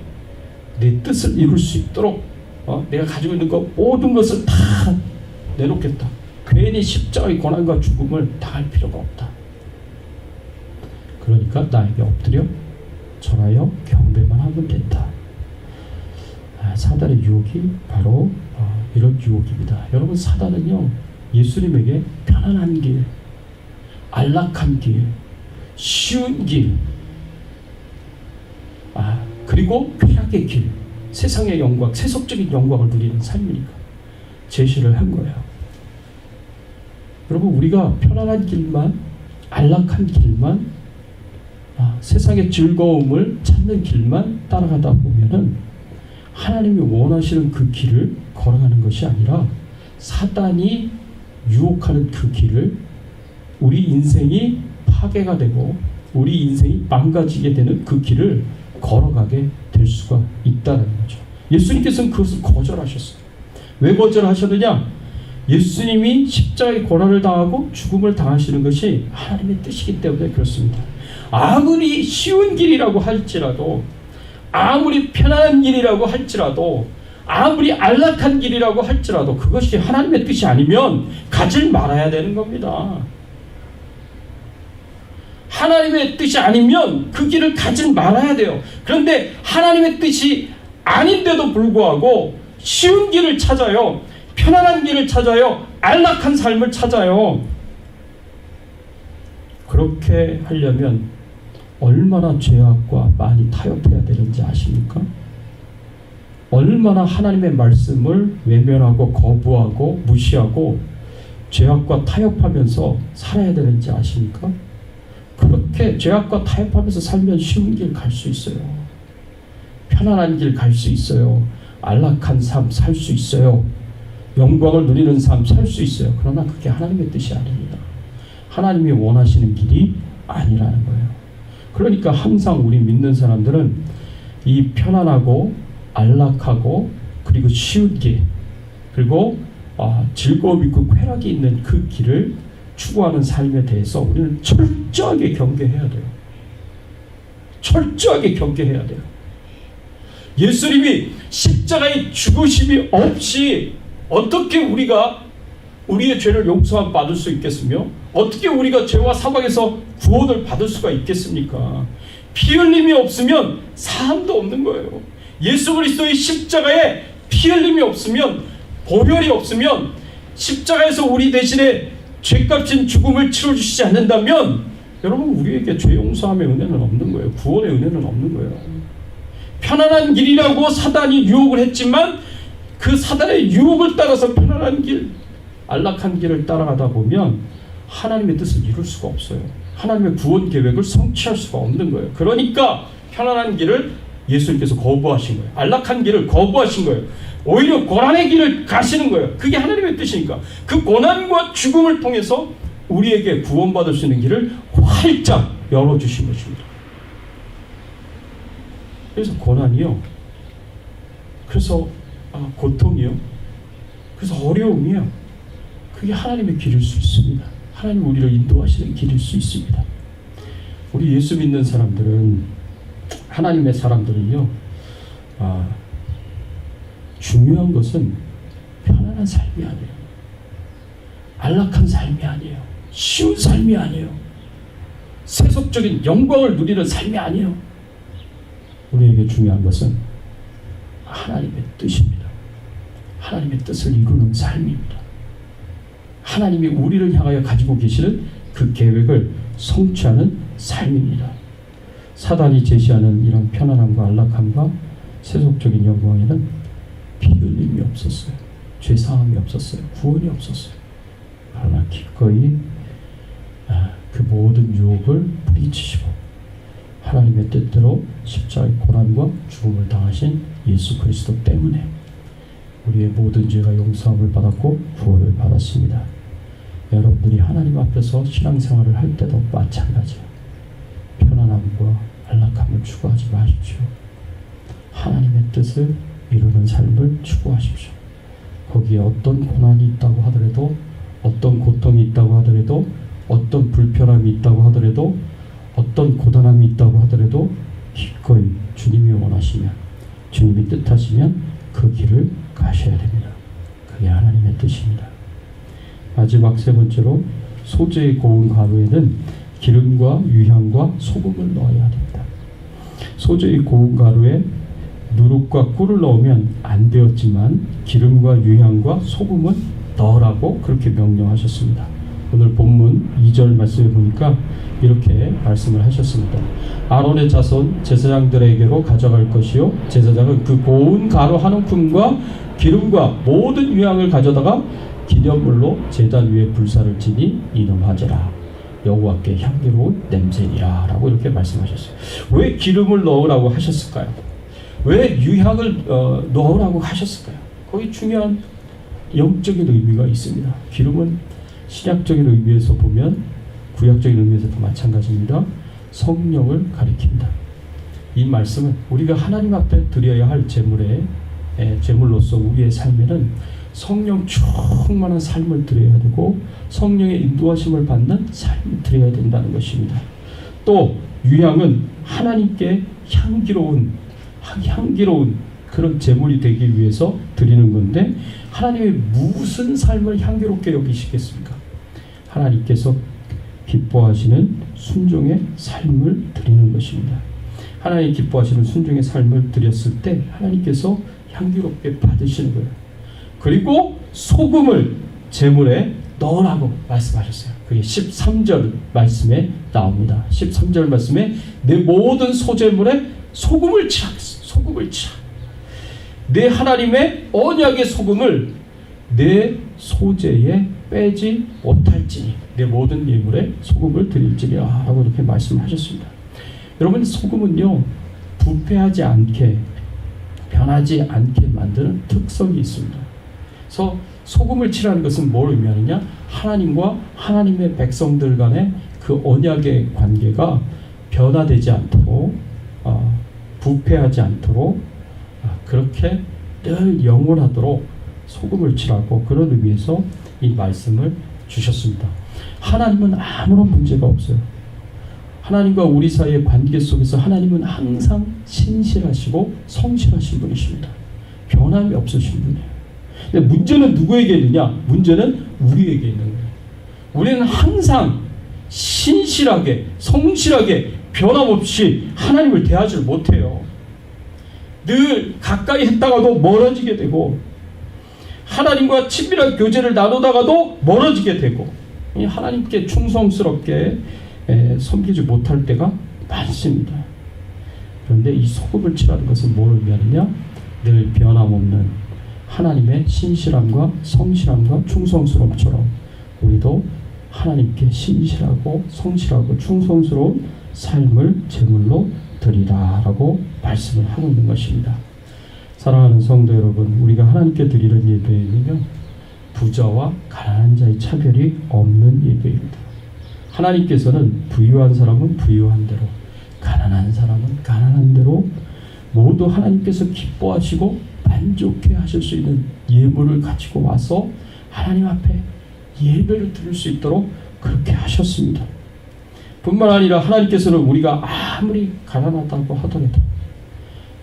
내 뜻을 이룰 수 있도록 내가 가지고 있는 것 모든 것을 다 내놓겠다. 괜히 십자가의 고난과 죽음을 당할 필요가 없다. 그러니까 나에게 엎드려 절하여 경배만 하면 된다. 사단의 유혹이 바로 이런 유혹입니다. 여러분, 사단은요, 예수님에게 편안한 길, 안락한 길, 쉬운 길, 그리고 쾌락의 길, 세상의 영광, 세속적인 영광을 누리는 삶이니까 제시를 한 거예요. 여러분, 우리가 편안한 길만, 안락한 길만, 세상의 즐거움을 찾는 길만 따라가다 보면은 하나님이 원하시는 그 길을 걸어가는 것이 아니라 사단이 유혹하는 그 길을, 우리 인생이 파괴가 되고 우리 인생이 망가지게 되는 그 길을 걸어가게 될 수가 있다는 거죠. 예수님께서는 그것을 거절하셨어요. 왜 거절하셨느냐? 예수님이 십자가의 고난을 당하고 죽음을 당하시는 것이 하나님의 뜻이기 때문에 그렇습니다. 아무리 쉬운 길이라고 할지라도, 아무리 편안한 길이라고 할지라도, 아무리 안락한 길이라고 할지라도 그것이 하나님의 뜻이 아니면 가지 말아야 되는 겁니다. 하나님의 뜻이 아니면 그 길을 가지 말아야 돼요. 그런데 하나님의 뜻이 아닌데도 불구하고 쉬운 길을 찾아요. 편안한 길을 찾아요. 안락한 삶을 찾아요. 그렇게 하려면 얼마나 죄악과 많이 타협해야 되는지 아십니까? 얼마나 하나님의 말씀을 외면하고 거부하고 무시하고 죄악과 타협하면서 살아야 되는지 아십니까? 그렇게 죄악과 타협하면서 살면 쉬운 길 갈 수 있어요. 편안한 길 갈 수 있어요. 안락한 삶 살 수 있어요. 영광을 누리는 삶 살 수 있어요. 그러나 그게 하나님의 뜻이 아닙니다. 하나님이 원하시는 길이 아니라는 거예요. 그러니까 항상 우리 믿는 사람들은 이 편안하고 안락하고 그리고 쉬운 길, 그리고 즐거움 있고 쾌락이 있는 그 길을 추구하는 삶에 대해서 우리는 철저하게 경계해야 돼요. 철저하게 경계해야 돼요. 예수님이 십자가의 죽으심이 없이 어떻게 우리가 우리의 죄를 용서함 받을 수 있겠으며 어떻게 우리가 죄와 사망에서 구원을 받을 수가 있겠습니까? 피 흘림이 없으면 사함도 없는 거예요. 예수 그리스도의 십자가에 피 흘림이 없으면, 보혈이 없으면, 십자가에서 우리 대신에 죄값인 죽음을 치러주시지 않는다면 여러분, 우리에게 죄 용서함의 은혜는 없는 거예요. 구원의 은혜는 없는 거예요. 편안한 길이라고 사단이 유혹을 했지만 그 사단의 유혹을 따라서 편안한 길, 안락한 길을 따라가다 보면 하나님의 뜻을 이룰 수가 없어요. 하나님의 구원 계획을 성취할 수가 없는 거예요. 그러니까 편안한 길을 예수님께서 거부하신 거예요. 안락한 길을 거부하신 거예요. 오히려 고난의 길을 가시는 거예요. 그게 하나님의 뜻이니까. 그 고난과 죽음을 통해서 우리에게 구원받을 수 있는 길을 활짝 열어주신 것입니다. 그래서 고난이요, 그래서 고통이요, 그래서 어려움이요, 그게 하나님의 길일 수 있습니다. 하나님 우리를 인도하시는 길일 수 있습니다. 우리 예수 믿는 사람들은, 하나님의 사람들은요, 중요한 것은 편안한 삶이 아니에요. 안락한 삶이 아니에요. 쉬운 삶이 아니에요. 세속적인 영광을 누리는 삶이 아니에요. 우리에게 중요한 것은 하나님의 뜻입니다. 하나님의 뜻을 이루는 삶입니다. 하나님이 우리를 향하여 가지고 계시는 그 계획을 성취하는 삶입니다. 사단이 제시하는 이런 편안함과 안락함과 세속적인 영광에는 피 흘림이 없었어요. 죄사함이 없었어요. 구원이 없었어요. 그러나 기꺼이 그 모든 유혹을 뿌리치시고 하나님의 뜻대로 십자가의 고난과 죽음을 당하신 예수 그리스도 때문에 우리의 모든 죄가 용서함을 받았고 구원을 받았습니다. 여러분들이 하나님 앞에서 신앙생활을 할 때도 마찬가지예요. 편안함과 안락함을 추구하지 마십시오. 하나님의 뜻을 이루는 삶을 추구하십시오. 거기에 어떤 고난이 있다고 하더라도, 어떤 고통이 있다고 하더라도, 어떤 불편함이 있다고 하더라도, 어떤 고단함이 있다고 하더라도 기꺼이 주님이 원하시면, 주님이 뜻하시면 그 길을 가셔야 됩니다. 그게 하나님의 뜻입니다. 마지막 세 번째로, 소재의 고운 가루에는 기름과 유향과 소금을 넣어야 됩니다. 소재의 고운 가루에 누룩과 꿀을 넣으면 안 되었지만 기름과 유향과 소금은 넣으라고 그렇게 명령하셨습니다. 오늘 본문 2절 말씀에 보니까 이렇게 말씀을 하셨습니다. 아론의 자손 제사장들에게로 가져갈 것이요, 제사장은 그 고운 가루 한 움큼과 기름과 모든 유향을 가져다가 기념물로 제단 위에 불사를 지니 이놈하제라. 여호와께 향기로운 냄새니라 라고 이렇게 말씀하셨어요. 왜 기름을 넣으라고 하셨을까요? 왜 유향을 넣으라고 하셨을까요? 거기 중요한 영적인 의미가 있습니다. 기름은 신약적인 의미에서 보면 구약적인 의미에서도 마찬가지입니다. 성령을 가리킵니다. 이 말씀은 우리가 하나님 앞에 드려야 할 제물로서 우리의 삶에는 성령 충만한 삶을 드려야 되고 성령의 인도하심을 받는 삶을 드려야 된다는 것입니다. 또 유향은 하나님께 향기로운 그런 제물이 되기 위해서 드리는 건데, 하나님이 무슨 삶을 향기롭게 여기시겠습니까? 하나님께서 기뻐하시는 순종의 삶을 드리는 것입니다. 하나님 기뻐하시는 순종의 삶을 드렸을 때 하나님께서 향기롭게 받으시는 거예요. 그리고 소금을 제물에 넣으라고 말씀하셨어요. 그게 13절 말씀에 나옵니다. 13절 말씀에 내 모든 소제물에 소금을 치라. 소금을 치라. 내 하나님의 언약의 소금을 내 소제에 빼지 못할지니 내 모든 예물에 소금을 드릴지니라 라고 이렇게 말씀하셨습니다. 여러분, 소금은요 부패하지 않게, 변하지 않게 만드는 특성이 있습니다. 그래서 소금을 칠하는 것은 뭘 의미하느냐? 하나님과 하나님의 백성들 간의 그 언약의 관계가 변화되지 않도록, 부패하지 않도록, 그렇게 늘 영원하도록 소금을 칠하고, 그런 의미에서 이 말씀을 주셨습니다. 하나님은 아무런 문제가 없어요. 하나님과 우리 사이의 관계 속에서 하나님은 항상 신실하시고 성실하신 분이십니다. 변함이 없으신 분이에요. 근데 문제는 누구에게 있느냐? 문제는 우리에게 있는 거예요. 우리는 항상 신실하게, 성실하게, 변함없이 하나님을 대하지 못해요. 늘 가까이 했다가도 멀어지게 되고, 하나님과 친밀한 교제를 나누다가도 멀어지게 되고, 하나님께 충성스럽게 섬기지 못할 때가 많습니다. 그런데 이 소금을 칠하는 것은 뭘 의미하느냐? 늘 변함없는 하나님의 신실함과 성실함과 충성스러움처럼 우리도 하나님께 신실하고 성실하고 충성스러운 삶을 제물로 드리라라고 말씀을 하고 있는 것입니다. 사랑하는 성도 여러분, 우리가 하나님께 드리는 예배는요, 부자와 가난한 자의 차별이 없는 예배입니다. 하나님께서는 부유한 사람은 부유한 대로, 가난한 사람은 가난한 대로 모두 하나님께서 기뻐하시고 만족해 하실 수 있는 예물을 가지고 와서 하나님 앞에 예배를 드릴 수 있도록 그렇게 하셨습니다. 뿐만 아니라 하나님께서는 우리가 아무리 가난하다고 하더라도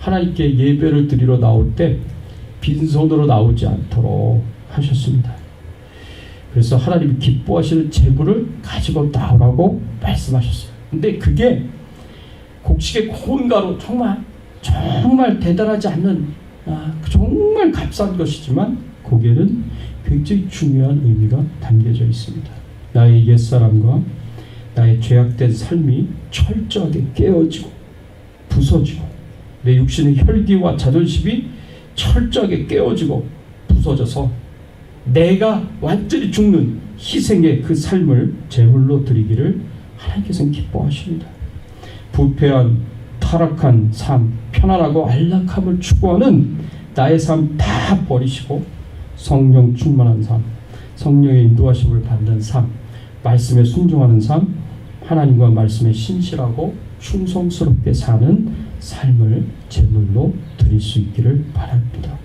하나님께 예배를 드리러 나올 때 빈손으로 나오지 않도록 하셨습니다. 그래서 하나님이 기뻐하시는 제물을 가지고 나오라고 말씀하셨어요. 근데 그게 곡식의 고운 가루, 정말 대단하지 않는 정말 값싼 것이지만 거기에는 굉장히 중요한 의미가 담겨져 있습니다. 나의 옛사람과 나의 죄악된 삶이 철저하게 깨어지고 부서지고 내 육신의 혈기와 자존심이 철저하게 깨어지고 부서져서 내가 완전히 죽는 희생의 그 삶을 제물로 드리기를 하나님께서는 기뻐하십니다. 부패한 타락한 삶, 편안하고 안락함을 추구하는 나의 삶 다 버리시고 성령 충만한 삶, 성령의 인도하심을 받는 삶, 말씀에 순종하는 삶, 하나님과 말씀에 신실하고 충성스럽게 사는 삶을 제물로 드릴 수 있기를 바랍니다.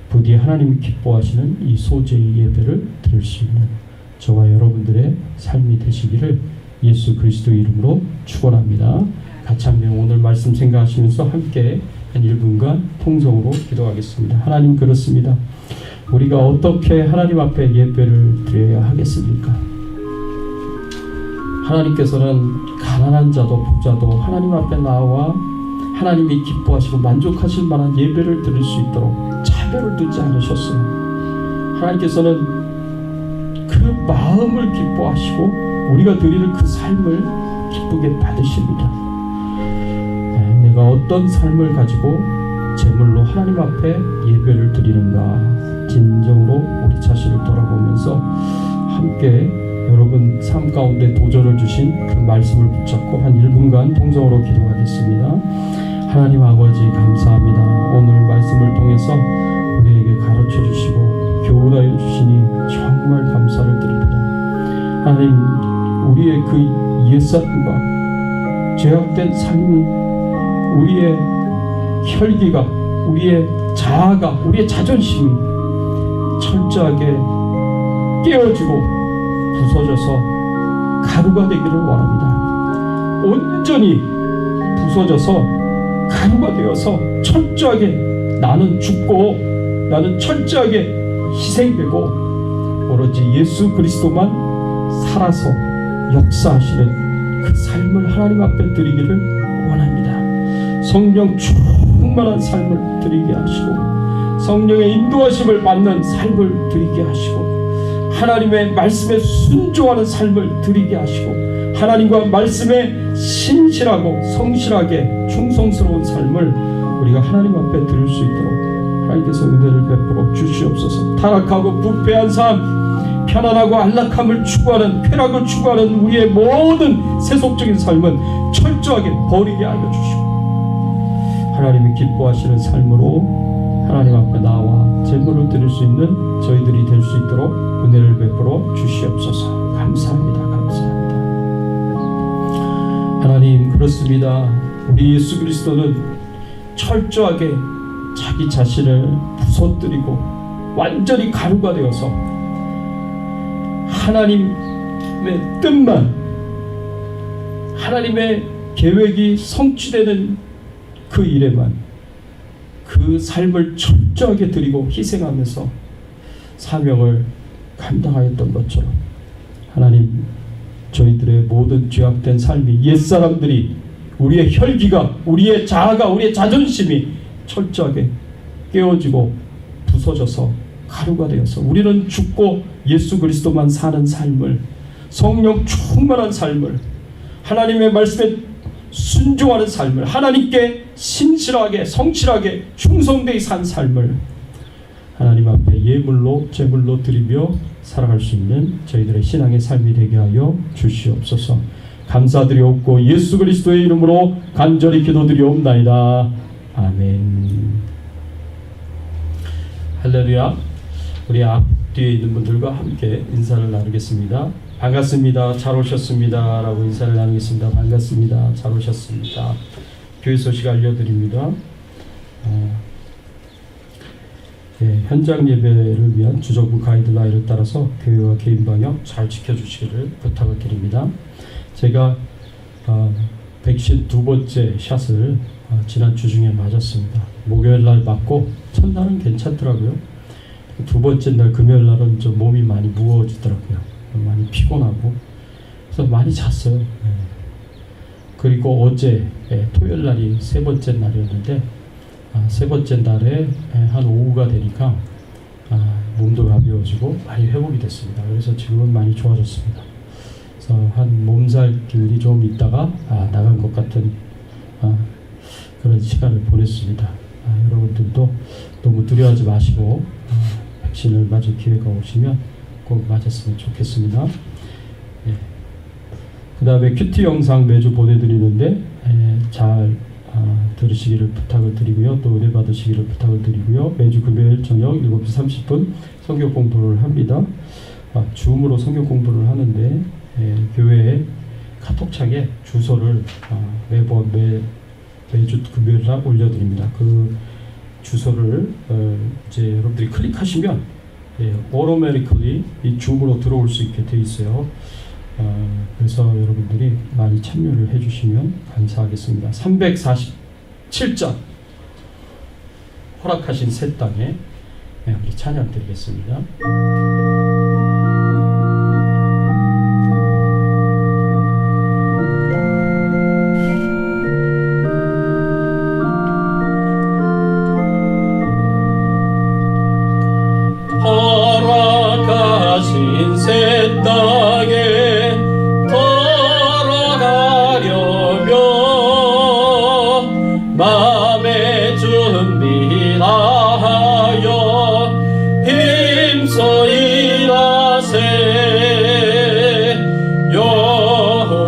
부디 하나님이 기뻐하시는 이 소재의 예배를 드릴 수 있는 저와 여러분들의 삶이 되시기를 예수 그리스도의 이름으로 축원합니다. 같이 한번 오늘 말씀 생각하시면서 함께 한 1분간 통성으로 기도하겠습니다. 하나님, 그렇습니다. 우리가 어떻게 하나님 앞에 예배를 드려야 하겠습니까? 하나님께서는 가난한 자도 부자도 하나님 앞에 나와 하나님이 기뻐하시고 만족하실 만한 예배를 드릴 수 있도록 차별을 두지 않으셨어요. 하나님께서는 그 마음을 기뻐하시고 우리가 드리는 그 삶을 기쁘게 받으십니다. 내가 어떤 삶을 가지고 제물로 하나님 앞에 예배를 드리는가, 진정으로 우리 자신을 돌아보면서 함께 여러분 삶 가운데 도전을 주신 그 말씀을 붙잡고 한 1분간 통성으로 기도하겠습니다. 하나님 아버지, 감사합니다. 오늘 말씀을 통해서 우리에게 가르쳐 주시고 교훈하여 주시니 정말 감사를 드립니다. 하나님, 우리의 그 옛사람과 죄악된 삶이, 우리의 혈기가, 우리의 자아가, 우리의 자존심이 철저하게 깨어지고 부서져서 가루가 되기를 원합니다. 온전히 부서져서 가루가 되어서 철저하게 나는 죽고 나는 철저하게 희생되고 오로지 예수 그리스도만 살아서 역사하시는 그 삶을 하나님 앞에 드리기를 원합니다. 성령 충만한 삶을 드리게 하시고 성령의 인도하심을 받는 삶을 드리게 하시고 하나님의 말씀에 순종하는 삶을 드리게 하시고 하나님과 말씀에 신실하고 성실하게 충성스러운 삶을 우리가 하나님 앞에 드릴 수 있도록 하나님께서 은혜를 베풀어 주시옵소서. 타락하고 부패한 삶, 편안하고 안락함을 추구하는, 쾌락을 추구하는 우리의 모든 세속적인 삶은 철저하게 버리게 하여 주시고 하나님이 기뻐하시는 삶으로 하나님 앞에 나와 제물을 드릴 수 있는 저희들이 될 수 있도록 은혜를 베풀어 주시옵소서. 감사합니다. 감사합니다. 하나님, 그렇습니다. 우리 예수 그리스도는 철저하게 자기 자신을 부서뜨리고 완전히 가루가 되어서 하나님의 뜻만, 하나님의 계획이 성취되는 그 일에만 그 삶을 철저하게 드리고 희생하면서 사명을 감당하였던 것처럼 하나님, 저희들의 모든 죄악된 삶이, 옛사람들이, 우리의 혈기가, 우리의 자아가, 우리의 자존심이 철저하게 깨어지고 부서져서 가루가 되어서 우리는 죽고 예수 그리스도만 사는 삶을, 성령 충만한 삶을, 하나님의 말씀에 순종하는 삶을, 하나님께 신실하게 성실하게 충성되이 산 삶을 하나님 앞에 예물로 제물로 드리며 살아갈 수 있는 저희들의 신앙의 삶이 되게 하여 주시옵소서. 감사드리옵고 예수 그리스도의 이름으로 간절히 기도드리옵나이다. 아멘. 할렐루야. 우리 앞뒤에 있는 분들과 함께 인사를 나누겠습니다. 반갑습니다. 잘 오셨습니다. 라고 인사를 나누겠습니다. 반갑습니다. 잘 오셨습니다. 교회 소식 알려드립니다. 현장 예배를 위한 주정부 가이드라인을 따라서 교회와 개인 방역 잘 지켜주시기를 부탁을 드립니다. 제가 백신 2번째 샷을 지난 주중에 맞았습니다. 목요일 날 맞고 첫날은 괜찮더라고요. 2번째 날 금요일 날은 좀 몸이 많이 무거워지더라고요. 많이 피곤하고 그래서 많이 잤어요. 그리고 어제 토요일 날이 3번째 날이었는데 3번째 날에 한 오후가 되니까 몸도 가벼워지고 많이 회복이 됐습니다. 그래서 지금은 많이 좋아졌습니다. 그래서 한 몸살 기운이 좀 있다가 나간 것 같은 그런 시간을 보냈습니다. 여러분들도 너무 두려워하지 마시고 백신을 맞을 기회가 오시면 꼭 맞았으면 좋겠습니다. 그 다음에 큐티 영상 매주 보내드리는데 잘 들으시기를 부탁을 드리고요. 또 은혜 받으시기를 부탁을 드리고요. 매주 금요일 저녁 7시 30분 성경 공부를 합니다. 줌으로 성경 공부를 하는데 교회에 카톡창에 주소를 매주 금요일 날 올려드립니다. 그 주소를 이제 여러분들이 클릭하시면 automatically 이 줌으로 들어올 수 있게 돼 있어요. 그래서 여러분들이 많이 참여를 해주시면 감사하겠습니다. 347장 허락하신 새 땅에 우리 찬양 드리겠습니다. 허락하신 새 땅에 마음의 준비를 하여 힘써 일하세. 여호수아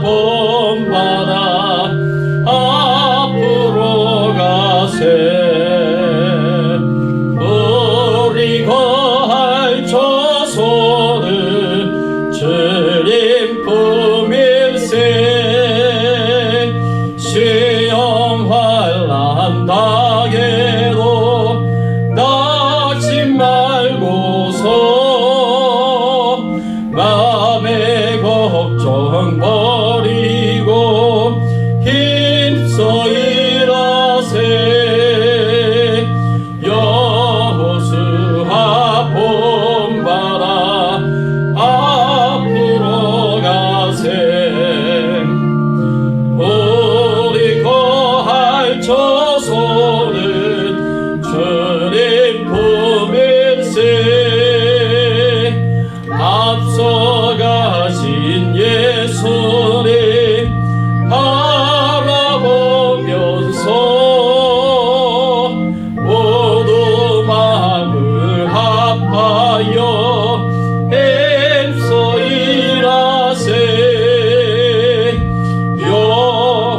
본받아 앞으로 가세. 우리 거할 조소는 주님 품일세. 시험 환난 당해도 낙심 말고서 마음의 걱정 버리고 힘써 일하세. 여호수아 본받아 앞으로 가세. 저소는 주님 품일세. 앞서가신 예수님 바라보면서 모두 마음을 합하여 힘써 일하세.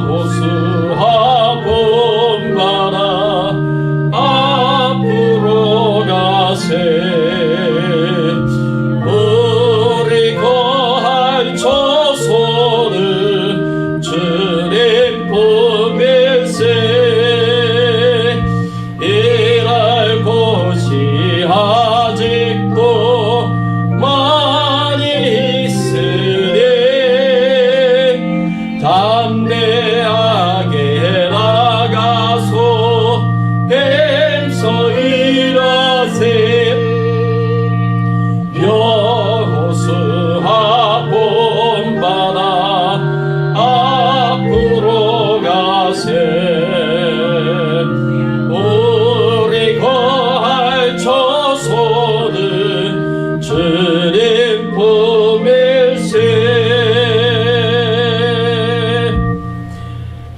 여호수아 본받아 앞으로 가세. 우리 거할 조소는 주님 품일세. 일할 곳이 아직도 많이 있으니 담대하게 나가서 힘써 일하세. 여호수아 본받아 앞으로 가세. 우리 거할 조소는 주님 품일세.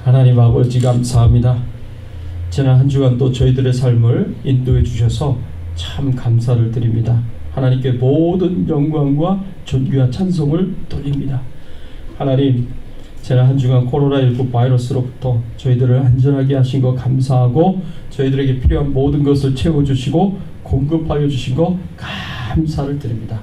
하나님 아버지 감사합니다. 지난 한 주간 또 저희들의 삶을 인도해 주셔서 참 감사를 드립니다. 하나님께 모든 영광과 존귀와 찬송을 돌립니다. 하나님, 지난 한 주간 코로나19 바이러스로부터 저희들을 안전하게 하신 거 감사하고 저희들에게 필요한 모든 것을 채워주시고 공급하여 주신 거 감사를 드립니다.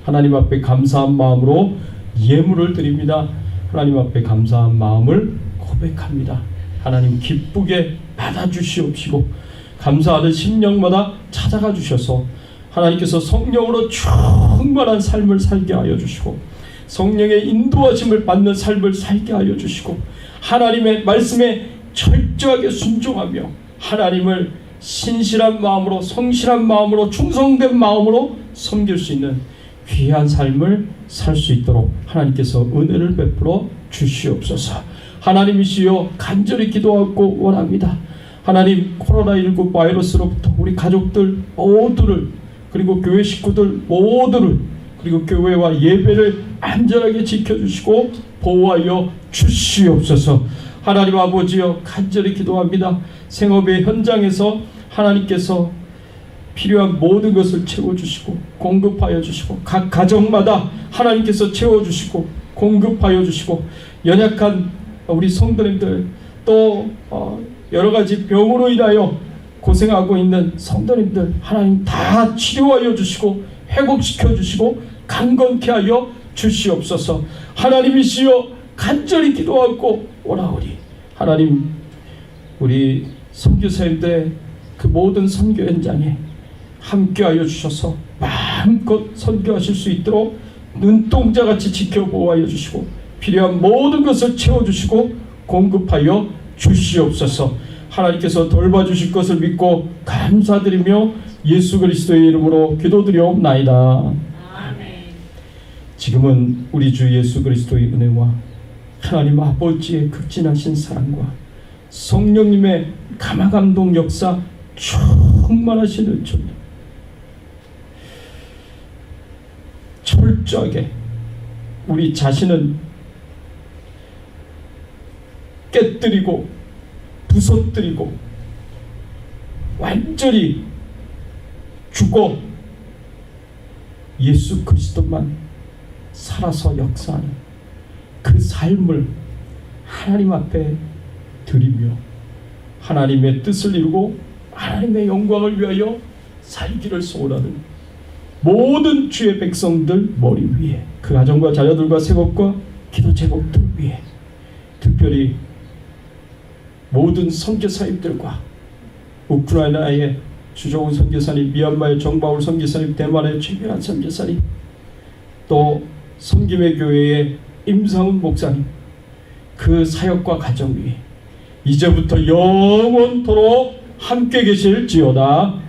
하나님 앞에 감사한 마음으로 예물을 드립니다. 하나님 앞에 감사한 마음을 고백합니다. 하나님 기쁘게 받아주시옵시고 감사하는 심령마다 찾아가 주셔서 하나님께서 성령으로 충만한 삶을 살게 하여 주시고 성령의 인도하심을 받는 삶을 살게 하여 주시고 하나님의 말씀에 철저하게 순종하며 하나님을 신실한 마음으로 성실한 마음으로 충성된 마음으로 섬길 수 있는 귀한 삶을 살 수 있도록 하나님께서 은혜를 베풀어 주시옵소서. 하나님이시여 간절히 기도하고 원합니다. 하나님, 코로나19 바이러스로부터 우리 가족들 모두를, 그리고 교회 식구들 모두를, 그리고 교회와 예배를 안전하게 지켜주시고 보호하여 주시옵소서. 하나님 아버지여, 간절히 기도합니다. 생업의 현장에서 하나님께서 필요한 모든 것을 채워주시고 공급하여 주시고, 각 가정마다 하나님께서 채워주시고 공급하여 주시고, 연약한 우리 성도님들, 또 여러 가지 병으로 인하여 고생하고 있는 성도님들 하나님 다 치료하여 주시고 회복시켜 주시고 강건케 하여 주시옵소서. 하나님이시여, 간절히 기도하고 오라오니 하나님, 우리 선교사님들의 그 모든 선교 현장에 함께하여 주셔서 마음껏 선교하실 수 있도록 눈동자같이 지켜보호하여 주시고 필요한 모든 것을 채워주시고 공급하여 주시옵소서. 하나님께서 돌봐주실 것을 믿고 감사드리며 예수 그리스도의 이름으로 기도드리옵나이다. 아멘. 지금은 우리 주 예수 그리스도의 은혜와 하나님 아버지의 극진하신 사랑과 성령님의 감화감동 역사 충만하신 은총이 철저하게 우리 자신은 깨뜨리고 부서뜨리고 완전히 죽어 예수 그리스도만 살아서 역사하는 그 삶을 하나님 앞에 드리며 하나님의 뜻을 이루고 하나님의 영광을 위하여 살기를 소원하는 모든 주의 백성들 머리 위에, 그 가정과 자녀들과 세법과 기도 제목들 위에, 특별히 모든 선교사님들과 우크라이나의 주종훈 선교사님, 미얀마의 정바울 선교사님, 대만의 최경환 선교사님, 또 성김의 교회의 임상훈 목사님, 그 사역과 가정 위에 이제부터 영원토록 함께 계실지어다.